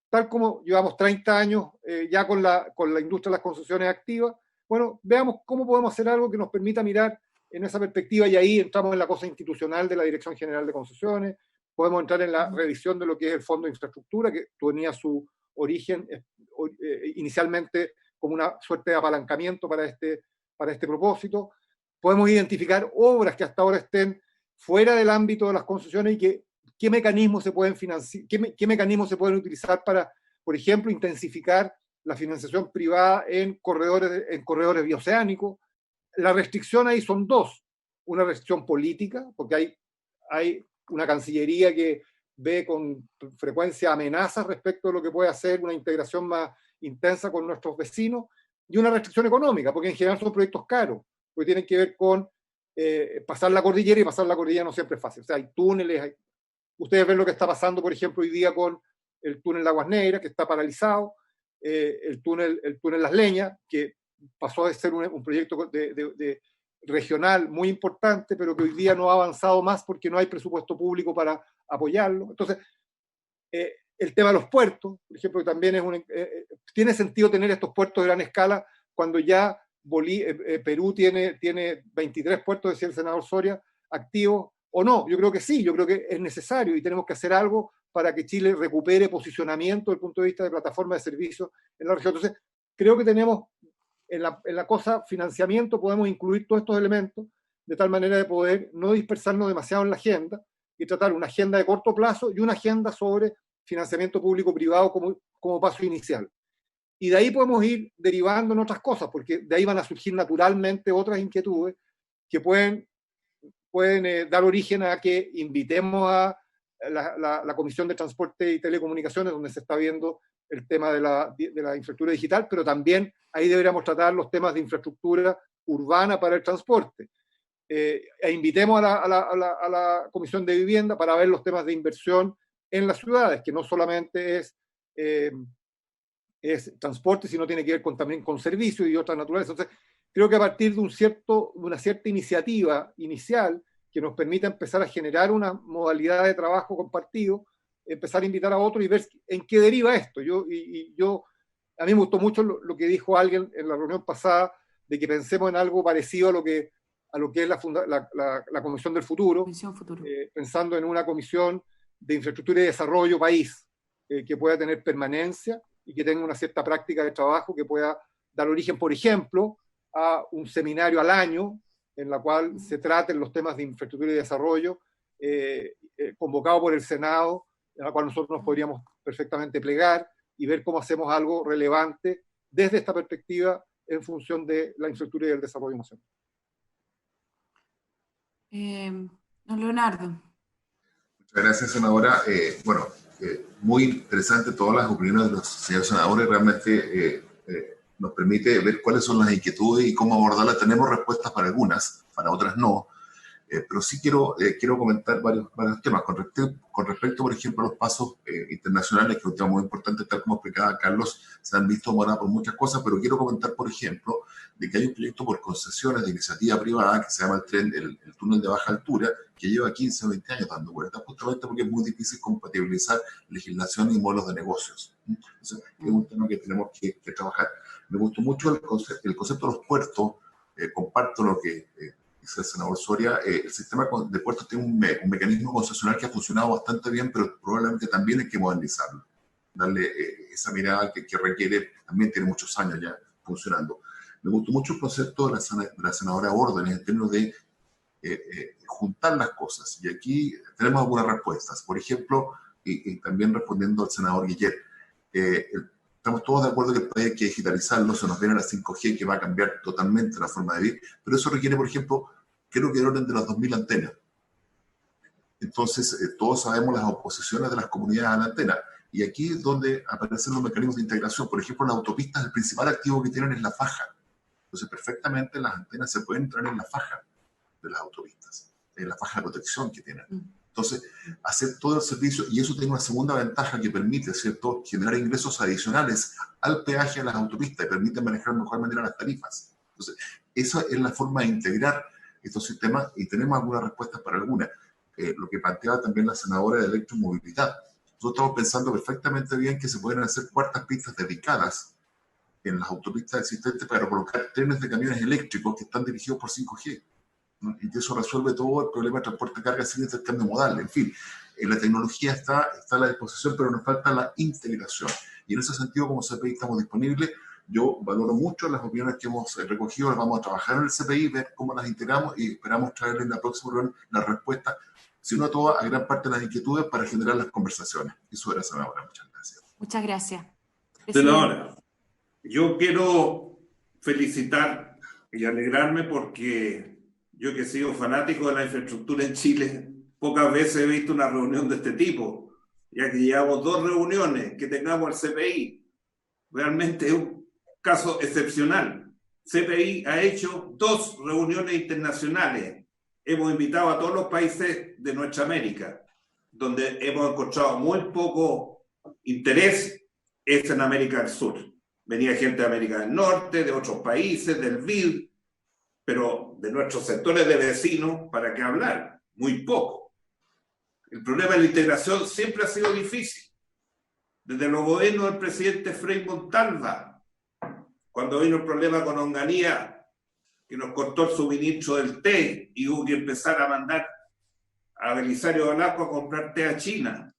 tal como llevamos 30 años ya con la industria de las concesiones activas, bueno, veamos cómo podemos hacer algo que nos permita mirar en esa perspectiva, y ahí entramos en la cosa institucional de la Dirección General de Concesiones, podemos entrar en la revisión de lo que es el Fondo de Infraestructura, que tenía su origen inicialmente como una suerte de apalancamiento para este propósito. Podemos identificar obras que hasta ahora estén fuera del ámbito de las concesiones y qué mecanismos se pueden financiar, qué mecanismos se pueden utilizar para, por ejemplo, intensificar la financiación privada en corredores bioceánicos. La restricción ahí son dos. Una restricción política, porque hay una Cancillería que ve con frecuencia amenazas respecto de lo que puede hacer una integración más intensa con nuestros vecinos, y una restricción económica, porque en general son proyectos caros, porque tienen que ver con pasar la cordillera, y pasar la cordillera no siempre es fácil. O sea, hay túneles, ustedes ven lo que está pasando, por ejemplo, hoy día con el túnel de Aguas Negras, que está paralizado, el túnel Las Leñas, que pasó de ser un proyecto de regional muy importante, pero que hoy día no ha avanzado más porque no hay presupuesto público para apoyarlo. Entonces, el tema de los puertos, por ejemplo, que también tiene sentido tener estos puertos de gran escala cuando ya Perú tiene 23 puertos, decía el senador Soria, activos, o no. Yo creo que sí, yo creo que es necesario y tenemos que hacer algo para que Chile recupere posicionamiento desde el punto de vista de plataforma de servicios en la región. Entonces, creo que tenemos en la cosa financiamiento, podemos incluir todos estos elementos de tal manera de poder no dispersarnos demasiado en la agenda y tratar una agenda de corto plazo y una agenda sobre financiamiento público-privado como paso inicial. Y de ahí podemos ir derivando en otras cosas, porque de ahí van a surgir naturalmente otras inquietudes que pueden dar origen a que invitemos a la Comisión de Transporte y Telecomunicaciones, donde se está viendo el tema de la infraestructura digital, pero también ahí deberíamos tratar los temas de infraestructura urbana para el transporte. E invitemos a la Comisión de Vivienda para ver los temas de inversión en las ciudades, que no solamente es transporte, sino tiene que ver también con servicios y otras naturalezas. Entonces, creo que a partir de una cierta iniciativa inicial que nos permita empezar a generar una modalidad de trabajo compartido, empezar a invitar a otros y ver en qué deriva esto. A mí me gustó mucho lo que dijo alguien en la reunión pasada, de que pensemos en algo parecido a lo que es la Comisión del Futuro, pensando en una comisión de infraestructura y desarrollo país, que pueda tener permanencia y que tenga una cierta práctica de trabajo que pueda dar origen, por ejemplo, a un seminario al año en la cual se traten los temas de infraestructura y desarrollo, convocado por el Senado, en la cual nosotros nos podríamos perfectamente plegar y ver cómo hacemos algo relevante desde esta perspectiva en función de la infraestructura y el desarrollo nacional. Don Leonardo. Muchas gracias, senadora. Muy interesante todas las opiniones de los señores senadores. Realmente nos permite ver cuáles son las inquietudes y cómo abordarlas. Tenemos respuestas para algunas, para otras no. Pero sí quiero comentar varios temas. Con respecto, por ejemplo, a los pasos internacionales, que es un tema muy importante, tal como explicaba Carlos, se han visto demorados por muchas cosas, pero quiero comentar, por ejemplo, de que hay un proyecto por concesiones de iniciativa privada que se llama el túnel de baja altura, que lleva 15 o 20 años dando vueltas, justamente porque es muy difícil compatibilizar legislación y modelos de negocios. Entonces, es un tema que tenemos que trabajar. Me gustó mucho el concepto de los puertos. Comparto lo que dice el senador Soria. El sistema de puertos tiene un mecanismo concesional que ha funcionado bastante bien, pero probablemente también hay que modernizarlo. Darle esa mirada que requiere, también tiene muchos años ya funcionando. Me gustó mucho el concepto de la senadora Órdenes en términos de juntar las cosas. Y aquí tenemos algunas respuestas. Por ejemplo, y también respondiendo al senador Guillet, estamos todos de acuerdo que el país hay que digitalizarlo, se nos viene la 5G que va a cambiar totalmente la forma de vivir, pero eso requiere, por ejemplo, creo que el orden de las 2.000 antenas. Entonces, todos sabemos las oposiciones de las comunidades a la antena. Y aquí es donde aparecen los mecanismos de integración. Por ejemplo, las autopistas, el principal activo que tienen es la faja. Entonces, perfectamente las antenas se pueden entrar en la faja de las autopistas, en la faja de protección que tienen. Entonces, hacer todo el servicio, y eso tiene una segunda ventaja que permite, ¿cierto?, generar ingresos adicionales al peaje de las autopistas y permite manejar de mejor manera las tarifas. Entonces, esa es la forma de integrar estos sistemas y tenemos algunas respuestas para algunas. Lo que planteaba también la senadora de electromovilidad. Nosotros estamos pensando perfectamente bien que se pueden hacer cuartas pistas dedicadas en las autopistas existentes para colocar trenes de camiones eléctricos que están dirigidos por 5G. Y que eso resuelve todo el problema de transporte de carga sin intercambio modal. En fin, la tecnología está a la disposición, pero nos falta la integración. Y en ese sentido, como CPI estamos disponibles, yo valoro mucho las opiniones que hemos recogido, las vamos a trabajar en el CPI, ver cómo las integramos y esperamos traerle en la próxima reunión las respuestas, si no todas, a gran parte de las inquietudes para generar las conversaciones. Eso era, senadora. Muchas gracias. Muchas gracias. Senadora, yo quiero felicitar y alegrarme porque yo que he sido fanático de la infraestructura en Chile, pocas veces he visto una reunión de este tipo, ya que llevamos 2 reuniones, que tengamos el CPI. Realmente es un caso excepcional. CPI ha hecho 2 reuniones internacionales. Hemos invitado a todos los países de nuestra América, donde hemos encontrado muy poco interés, es en América del Sur. Venía gente de América del Norte, de otros países, del BID, pero de nuestros sectores de vecinos, ¿para qué hablar? Muy poco. El problema de la integración siempre ha sido difícil. Desde los gobiernos del presidente Frei Montalva, cuando vino el problema con Onganía, que nos cortó el suministro del té y hubo que empezar a mandar a Belisario Velasco a comprar té a China.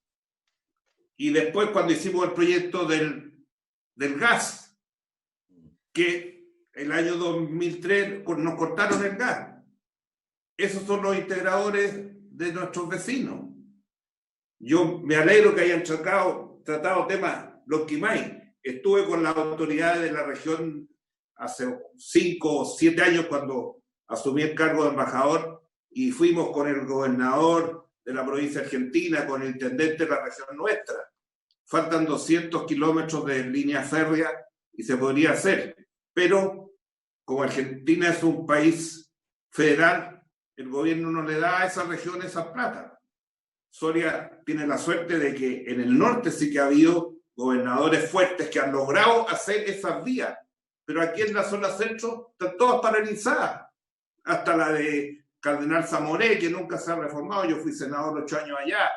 Y después cuando hicimos el proyecto del gas, que el año 2003 nos cortaron el gas. Esos son los integradores de nuestros vecinos. Yo me alegro que hayan tratado temas los Quimay. Estuve con las autoridades de la región hace 5 o 7 años cuando asumí el cargo de embajador y fuimos con el gobernador de la provincia argentina, con el intendente de la región nuestra. Faltan 200 kilómetros de línea férrea y se podría hacer. Pero como Argentina es un país federal, el gobierno no le da a esa región esa plata. Soria tiene la suerte de que en el norte sí que ha habido gobernadores fuertes que han logrado hacer esas vías, pero aquí en la zona centro están todas paralizadas, hasta la de Cardenal Zamoré, que nunca se ha reformado. Yo fui senador 8 años allá,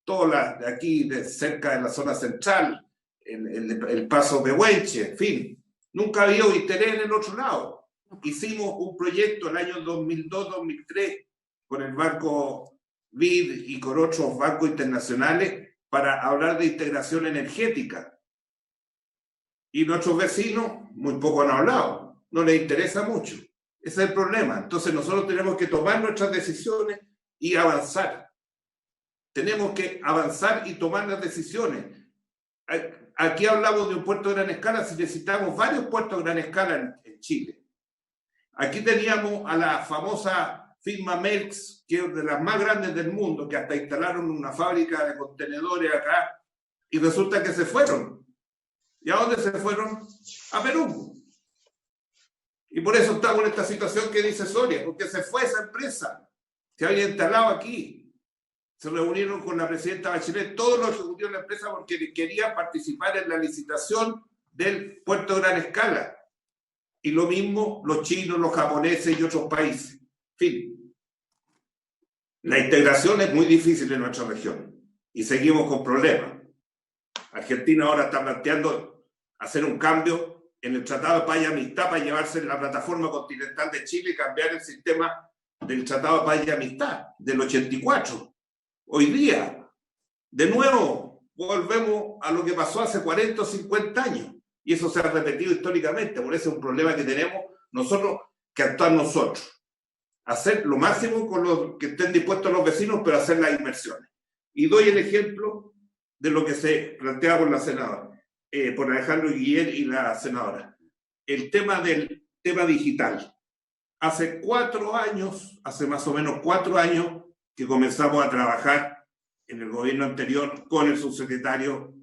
todas las de aquí, de cerca de la zona central, el Paso Pehuenche, en fin, nunca ha habido interés en el otro lado. Hicimos un proyecto el año 2002-2003 con el Banco BID y con otros bancos internacionales para hablar de integración energética. Y nuestros vecinos muy poco han hablado, no les interesa mucho. Ese es el problema. Entonces nosotros tenemos que tomar nuestras decisiones y avanzar. Tenemos que avanzar y tomar las decisiones. Aquí hablamos de un puerto de gran escala, si necesitamos varios puertos de gran escala en Chile. Aquí teníamos a la famosa firma Merckx, que es de las más grandes del mundo, que hasta instalaron una fábrica de contenedores acá, y resulta que se fueron. ¿Y a dónde se fueron? A Perú. Y por eso estamos en esta situación que dice Soria, porque se fue esa empresa. Se había instalado aquí. Se reunieron con la presidenta Bachelet, todos los ejecutivos de la empresa, porque querían participar en la licitación del puerto de gran escala. Y lo mismo los chinos, los japoneses y otros países. En fin, la integración es muy difícil en nuestra región y seguimos con problemas. Argentina ahora está planteando hacer un cambio en el Tratado de Paz y Amistad para llevarse la plataforma continental de Chile y cambiar el sistema del Tratado de Paz y Amistad del 84. Hoy día, de nuevo, volvemos a lo que pasó hace 40 o 50 años. Y eso se ha repetido históricamente. Por eso es un problema que tenemos nosotros que actuar nosotros. Hacer lo máximo con lo que estén dispuestos los vecinos, pero hacer las inversiones. Y doy el ejemplo de lo que se plantea por la senadora, por Alejandro Guillen y la senadora. El tema del tema digital. Hace 4 años, hace más o menos 4 años, que comenzamos a trabajar en el gobierno anterior con el subsecretario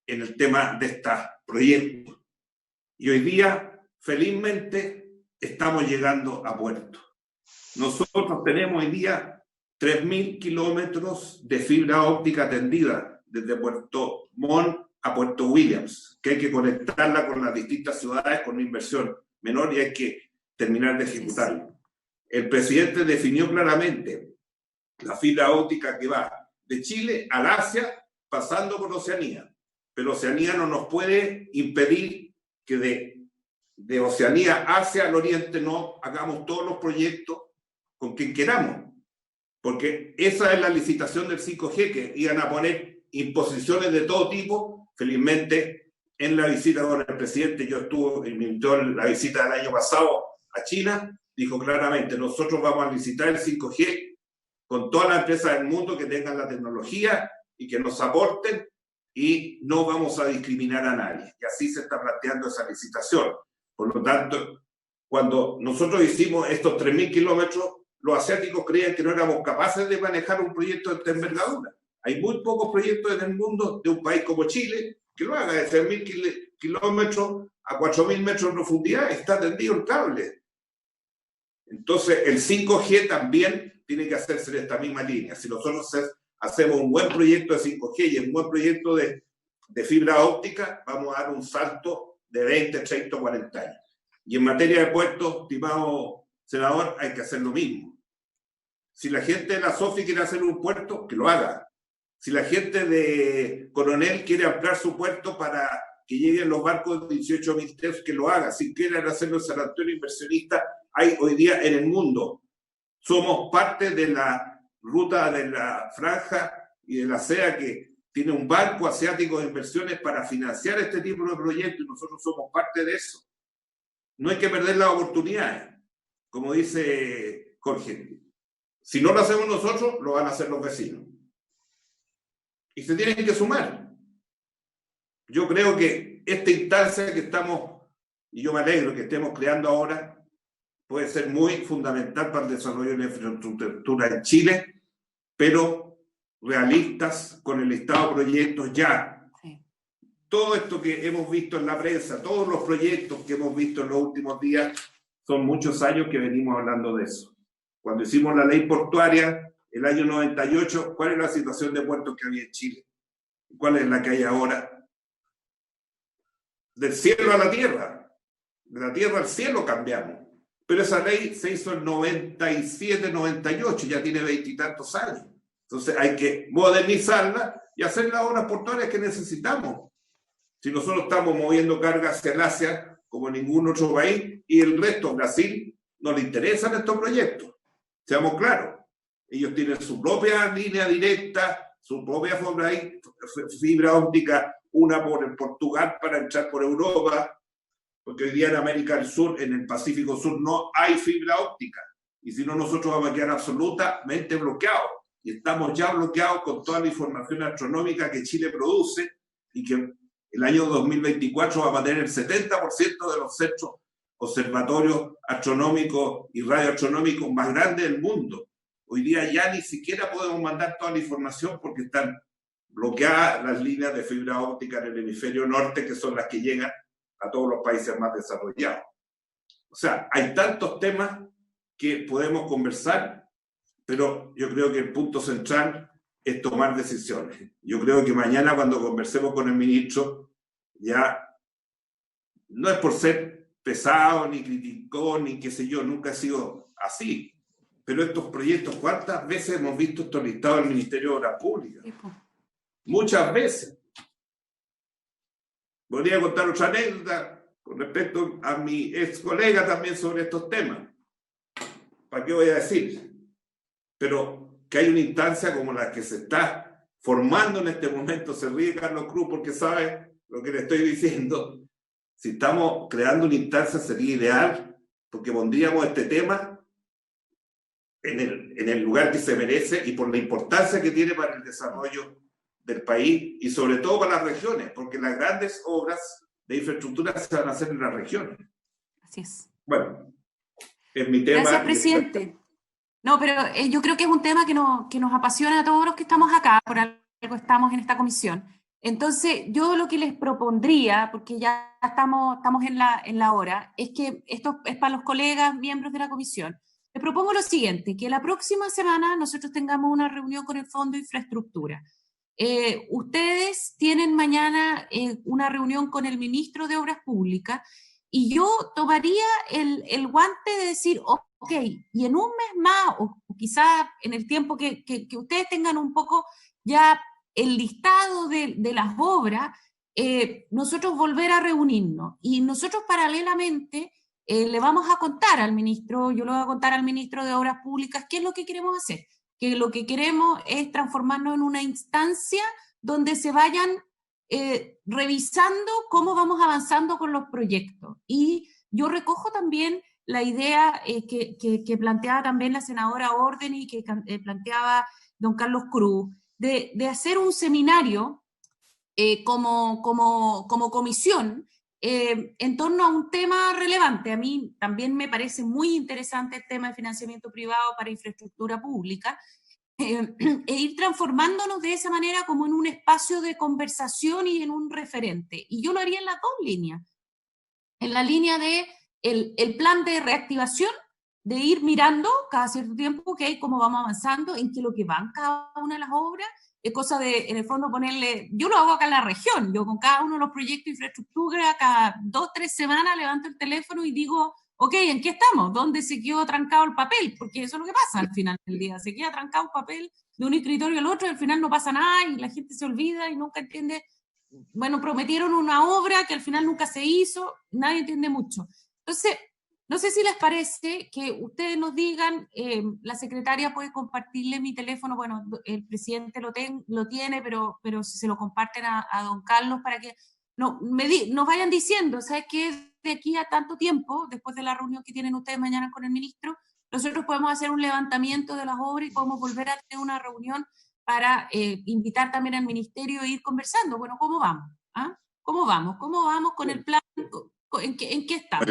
en el tema de estos proyectos. Y hoy día, felizmente, estamos llegando a puerto. Nosotros tenemos hoy día 3.000 kilómetros de fibra óptica tendida desde Puerto Montt a Puerto Williams, que hay que conectarla con las distintas ciudades con una inversión menor y hay que terminar de ejecutarlo. El presidente definió claramente la fibra óptica que va de Chile al Asia, pasando por Oceanía. Pero Oceanía no nos puede impedir que de Oceanía hacia el Oriente no hagamos todos los proyectos con quien queramos. Porque esa es la licitación del 5G, que iban a poner imposiciones de todo tipo. Felizmente en la visita con el presidente, yo estuve, me invitó en la visita del año pasado a China, dijo claramente, nosotros vamos a licitar el 5G con todas las empresas del mundo que tengan la tecnología y que nos aporten, y no vamos a discriminar a nadie. Y así se está planteando esa licitación. Por lo tanto, cuando nosotros hicimos estos 3.000 kilómetros, los asiáticos creían que no éramos capaces de manejar un proyecto de esta envergadura. Hay muy pocos proyectos en el mundo de un país como Chile que lo haga de 3.000 kilómetros a 4.000 metros de profundidad. Está tendido el cable. Entonces, el 5G también tiene que hacerse en esta misma línea. Si nosotros hacemos un buen proyecto de 5G y un buen proyecto de fibra óptica, vamos a dar un salto de 20, 30, 40 años. Y en materia de puertos, estimado senador, hay que hacer lo mismo. Si la gente de la SOFI quiere hacer un puerto, que lo haga. Si la gente de Coronel quiere ampliar su puerto para que lleguen los barcos de 18.000 TEUs, que lo haga. Si quieren hacerlo en San Antonio inversionista, hay hoy día en el mundo. Somos parte de la ruta de la franja y de la CEA, que tiene un banco asiático de inversiones para financiar este tipo de proyectos, y nosotros somos parte de eso. No hay que perder las oportunidades, como dice Jorge. Si no lo hacemos nosotros, lo van a hacer los vecinos. Y se tienen que sumar. Yo creo que esta instancia que estamos, y yo me alegro que estemos creando ahora, puede ser muy fundamental para el desarrollo de la infraestructura en Chile, pero realistas con el listado de proyectos ya. Sí. Todo esto que hemos visto en la prensa, todos los proyectos que hemos visto en los últimos días, son muchos años que venimos hablando de eso. Cuando hicimos la ley portuaria, el año 98, ¿cuál es la situación de puertos que había en Chile? ¿Cuál es la que hay ahora? Del cielo a la tierra, de la tierra al cielo cambiamos. Pero esa ley se hizo en 97, 98, ya tiene 20 y tantos años. Entonces hay que modernizarla y hacer las obras portuarias que necesitamos. Si nosotros estamos moviendo cargas hacia el Asia, como ningún otro país, y el resto, Brasil, no le interesan estos proyectos. Seamos claros. Ellos tienen su propia línea directa, su propia fibra óptica, una por Portugal para entrar por Europa, porque hoy día en América del Sur, en el Pacífico Sur, no hay fibra óptica. Y si no, nosotros vamos a quedar absolutamente bloqueados. Y estamos ya bloqueados con toda la información astronómica que Chile produce, y que el año 2024 vamos a tener el 70% de los centros observatorios astronómicos y radioastronómicos más grandes del mundo. Hoy día ya ni siquiera podemos mandar toda la información porque están bloqueadas las líneas de fibra óptica en el hemisferio norte, que son las que llegan a todos los países más desarrollados. O sea, hay tantos temas que podemos conversar, pero yo creo que el punto central es tomar decisiones. Yo creo que mañana, cuando conversemos con el ministro, ya no es por ser pesado, ni criticón, ni qué sé yo, nunca he sido así. Pero estos proyectos, ¿cuántas veces hemos visto estos listados del Ministerio de Obras Públicas? Muchas veces. Podría contar otra anécdota con respecto a mi ex colega también sobre estos temas. ¿Para qué voy a decir? Pero que hay una instancia como la que se está formando en este momento, se ríe Carlos Cruz porque sabe lo que le estoy diciendo. Si estamos creando una instancia sería ideal, porque pondríamos este tema en el lugar que se merece y por la importancia que tiene para el desarrollo del país y sobre todo para las regiones, porque las grandes obras de infraestructura se van a hacer en las regiones. Así es. Bueno, es mi tema. Gracias, presidente. No, pero yo creo que es un tema que nos apasiona a todos los que estamos acá, por algo estamos en esta comisión. Entonces, yo lo que les propondría, porque ya estamos en la hora, es que esto es para los colegas, miembros de la comisión. Les propongo lo siguiente, que la próxima semana nosotros tengamos una reunión con el Fondo de Infraestructura. Ustedes tienen mañana una reunión con el ministro de Obras Públicas y yo tomaría el guante de decir, ok, y en un mes más, o quizá en el tiempo que ustedes tengan un poco ya el listado de las obras, nosotros volver a reunirnos. Y nosotros paralelamente le vamos a contar al ministro, yo le voy a contar al ministro de Obras Públicas qué es lo que queremos hacer. Que lo que queremos es transformarnos en una instancia donde se vayan revisando cómo vamos avanzando con los proyectos. Y yo recojo también la idea que planteaba también la senadora Orden y que planteaba don Carlos Cruz, de hacer un seminario como comisión en torno a un tema relevante. A mí también me parece muy interesante el tema de financiamiento privado para infraestructura pública, e ir transformándonos de esa manera como en un espacio de conversación y en un referente. Y yo lo haría en las dos líneas. En la línea de el plan de reactivación, de ir mirando cada cierto tiempo cómo vamos avanzando, en qué lo que van cada una de las obras, es cosa de, en el fondo, ponerle, yo lo hago acá en la región, yo con cada uno de los proyectos de infraestructura, cada 2 o 3 semanas levanto el teléfono y digo, ok, ¿en qué estamos? ¿Dónde se quedó trancado el papel? Porque eso es lo que pasa al final del día, se queda trancado un papel de un escritorio al otro y al final no pasa nada y la gente se olvida y nunca entiende. Bueno, prometieron una obra que al final nunca se hizo, nadie entiende mucho. Entonces, no sé si les parece que ustedes nos digan, la secretaria puede compartirle mi teléfono, bueno, el presidente lo tiene, pero si se lo comparten a don Carlos para que nos vayan diciendo, ¿sabes qué? De aquí a tanto tiempo, después de la reunión que tienen ustedes mañana con el ministro, nosotros podemos hacer un levantamiento de las obras y podemos volver a tener una reunión para invitar también al ministerio e ir conversando. Bueno, ¿cómo vamos? ¿Ah? ¿Cómo vamos? ¿Cómo vamos con el plan? ¿En qué estamos?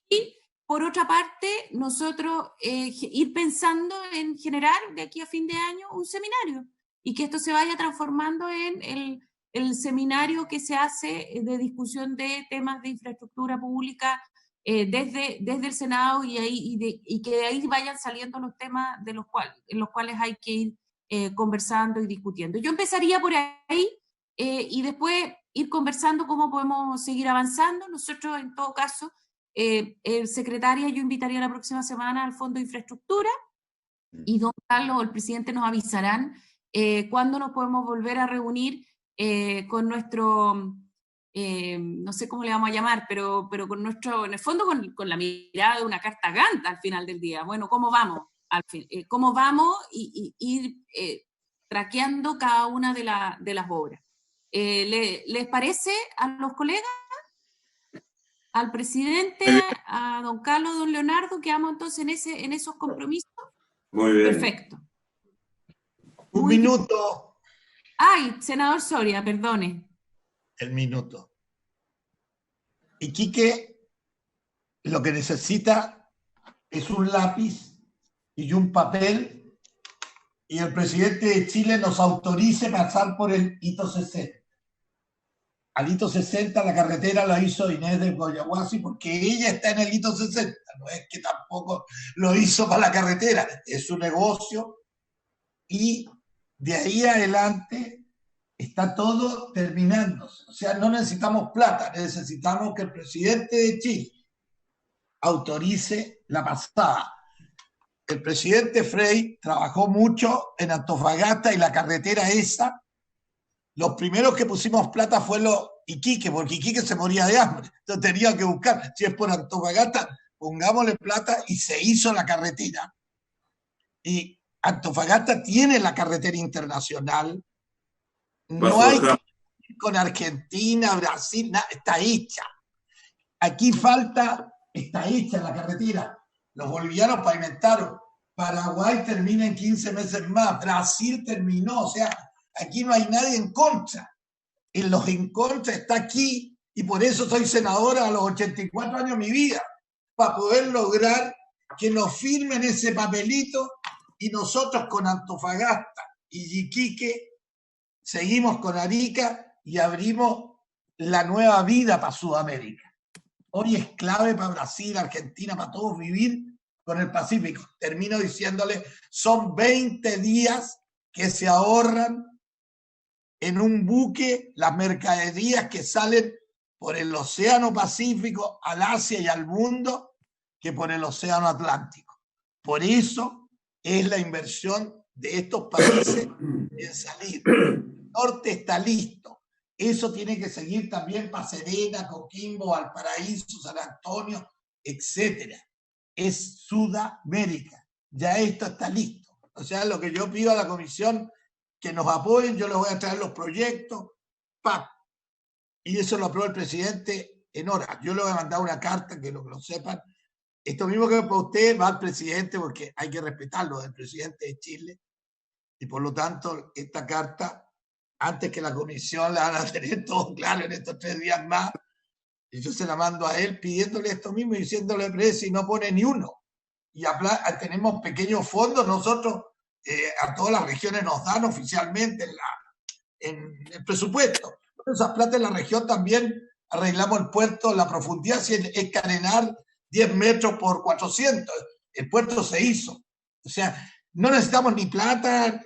Y por otra parte, nosotros ir pensando en generar de aquí a fin de año un seminario y que esto se vaya transformando en el seminario que se hace de discusión de temas de infraestructura pública desde el Senado y que de ahí vayan saliendo los temas en los cuales hay que ir conversando y discutiendo. Yo empezaría por ahí y después ir conversando cómo podemos seguir avanzando. Nosotros, en todo caso, el secretaria, yo invitaría la próxima semana al Fondo de Infraestructura y don Carlos o el presidente nos avisarán cuándo nos podemos volver a reunir con nuestro, no sé cómo le vamos a llamar, pero con nuestro, en el fondo con la mirada de una carta Gantt al final del día. Bueno, ¿cómo vamos? ¿Cómo vamos? Y ir traqueando cada una de las obras. ¿Les parece a los colegas? Al presidente, a don Carlos, a don Leonardo, quedamos entonces en esos compromisos. Muy bien. Perfecto. Un minuto. Ay, senador Soria, perdone. El minuto. Iquique lo que necesita es un lápiz y un papel y el presidente de Chile nos autorice pasar por el hito 60. Al hito 60 la carretera la hizo Inés de Coyahuasi porque ella está en el hito 60. No es que tampoco lo hizo para la carretera, es su negocio. Y de ahí adelante está todo terminándose. O sea, no necesitamos plata, necesitamos que el presidente de Chile autorice la pasada. El presidente Frey trabajó mucho en Antofagasta y la carretera esa. Los primeros que pusimos plata fue los Iquique, porque Iquique se moría de hambre. Entonces tenía que buscar, si es por Antofagasta, pongámosle plata y se hizo la carretera. Y Antofagasta tiene la carretera internacional. No hay que ir con Argentina, Brasil, nada, está hecha. Aquí falta, está hecha la carretera. Los bolivianos pavimentaron. Paraguay termina en 15 meses más. Brasil terminó. O sea, aquí no hay nadie en contra. En los en contra está aquí, y por eso soy senadora a los 84 años de mi vida, para poder lograr que nos firmen ese papelito y nosotros con Antofagasta y Iquique seguimos con Arica y abrimos la nueva vida para Sudamérica. Hoy es clave para Brasil, Argentina, para todos vivir con el Pacífico. Termino diciéndole, son 20 días que se ahorran en un buque las mercaderías que salen por el Océano Pacífico al Asia y al mundo que por el Océano Atlántico. Por eso es la inversión de estos países en salir. El norte está listo. Eso tiene que seguir también para Serena, Coquimbo, Valparaíso, San Antonio, etc. Es Sudamérica. Ya esto está listo. O sea, lo que yo pido a la comisión que nos apoyen, yo les voy a traer los proyectos, y eso lo aprobó el presidente en horas. Yo le voy a mandar una carta, que lo sepan. Esto mismo que para usted va al presidente, porque hay que respetarlo, del presidente de Chile, y por lo tanto esta carta, antes que la comisión la van a tener todo claro en estos 3 días más, y yo se la mando a él pidiéndole esto mismo y diciéndole, si no pone ni uno. Y tenemos pequeños fondos, nosotros a todas las regiones nos dan oficialmente en el presupuesto. Esas plata en la región también arreglamos el puerto, la profundidad, si es carenar 10 metros por 400, el puerto se hizo. O sea, no necesitamos ni plata,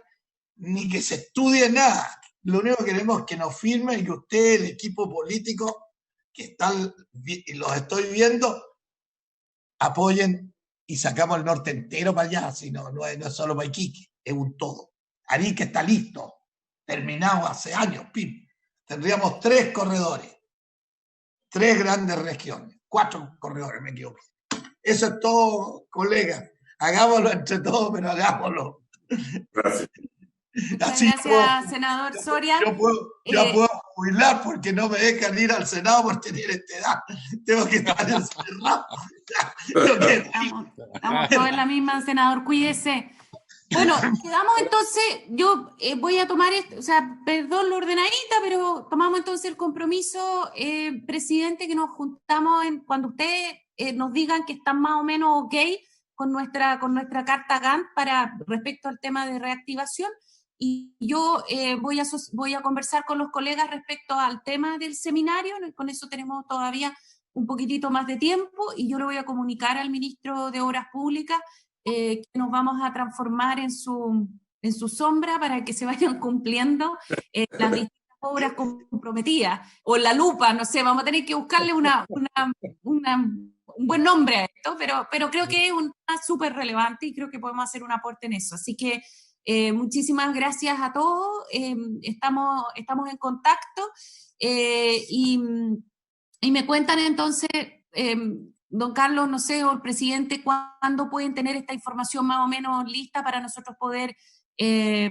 ni que se estudie nada. Lo único que queremos es que nos firmen y que usted, el equipo político, que están, y los estoy viendo, apoyen y sacamos el norte entero para allá, no es solo para Iquique, es un todo. Arique está listo, terminado hace años, pim. Tendríamos 3 corredores, 3 grandes regiones, 4 corredores, me equivoqué. Eso es todo, colegas. Hagámoslo entre todos, pero hagámoslo. Gracias. Muchas gracias, senador Soria. Yo puedo jubilar porque no me dejan ir al Senado por tener esta edad. Tengo que estar encerrado. Estamos todos en la misma, senador, cuídese. Bueno, quedamos entonces, yo voy a tomar, perdón lo ordenadita, pero tomamos entonces el compromiso, presidente, que nos juntamos cuando ustedes nos digan que están más o menos ok con nuestra carta Gantt respecto al tema de reactivación. Y yo voy a conversar con los colegas respecto al tema del seminario, con eso tenemos todavía un poquitito más de tiempo, y yo lo voy a comunicar al ministro de Obras Públicas, que nos vamos a transformar en su sombra para que se vayan cumpliendo las distintas obras comprometidas, o la lupa, no sé, vamos a tener que buscarle un buen nombre a esto, pero creo que es súper relevante y creo que podemos hacer un aporte en eso. Así que muchísimas gracias a todos, estamos en contacto, y me cuentan entonces, don Carlos, no sé, o el presidente, ¿cuándo pueden tener esta información más o menos lista para nosotros poder,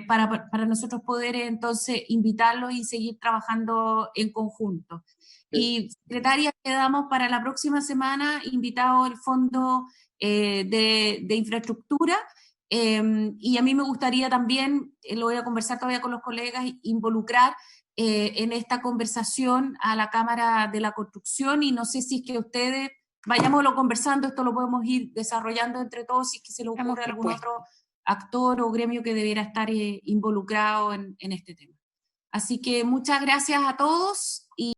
para nosotros poder entonces invitarlos y seguir trabajando en conjunto? Y secretaria, quedamos para la próxima semana invitado el Fondo de Infraestructura, y a mí me gustaría también, lo voy a conversar todavía con los colegas, involucrar en esta conversación a la Cámara de la Construcción, y no sé si es que ustedes, vayámoslo conversando, esto lo podemos ir desarrollando entre todos, si es que se le ocurre algún otro actor o gremio que debiera estar involucrado en este tema. Así que muchas gracias a todos.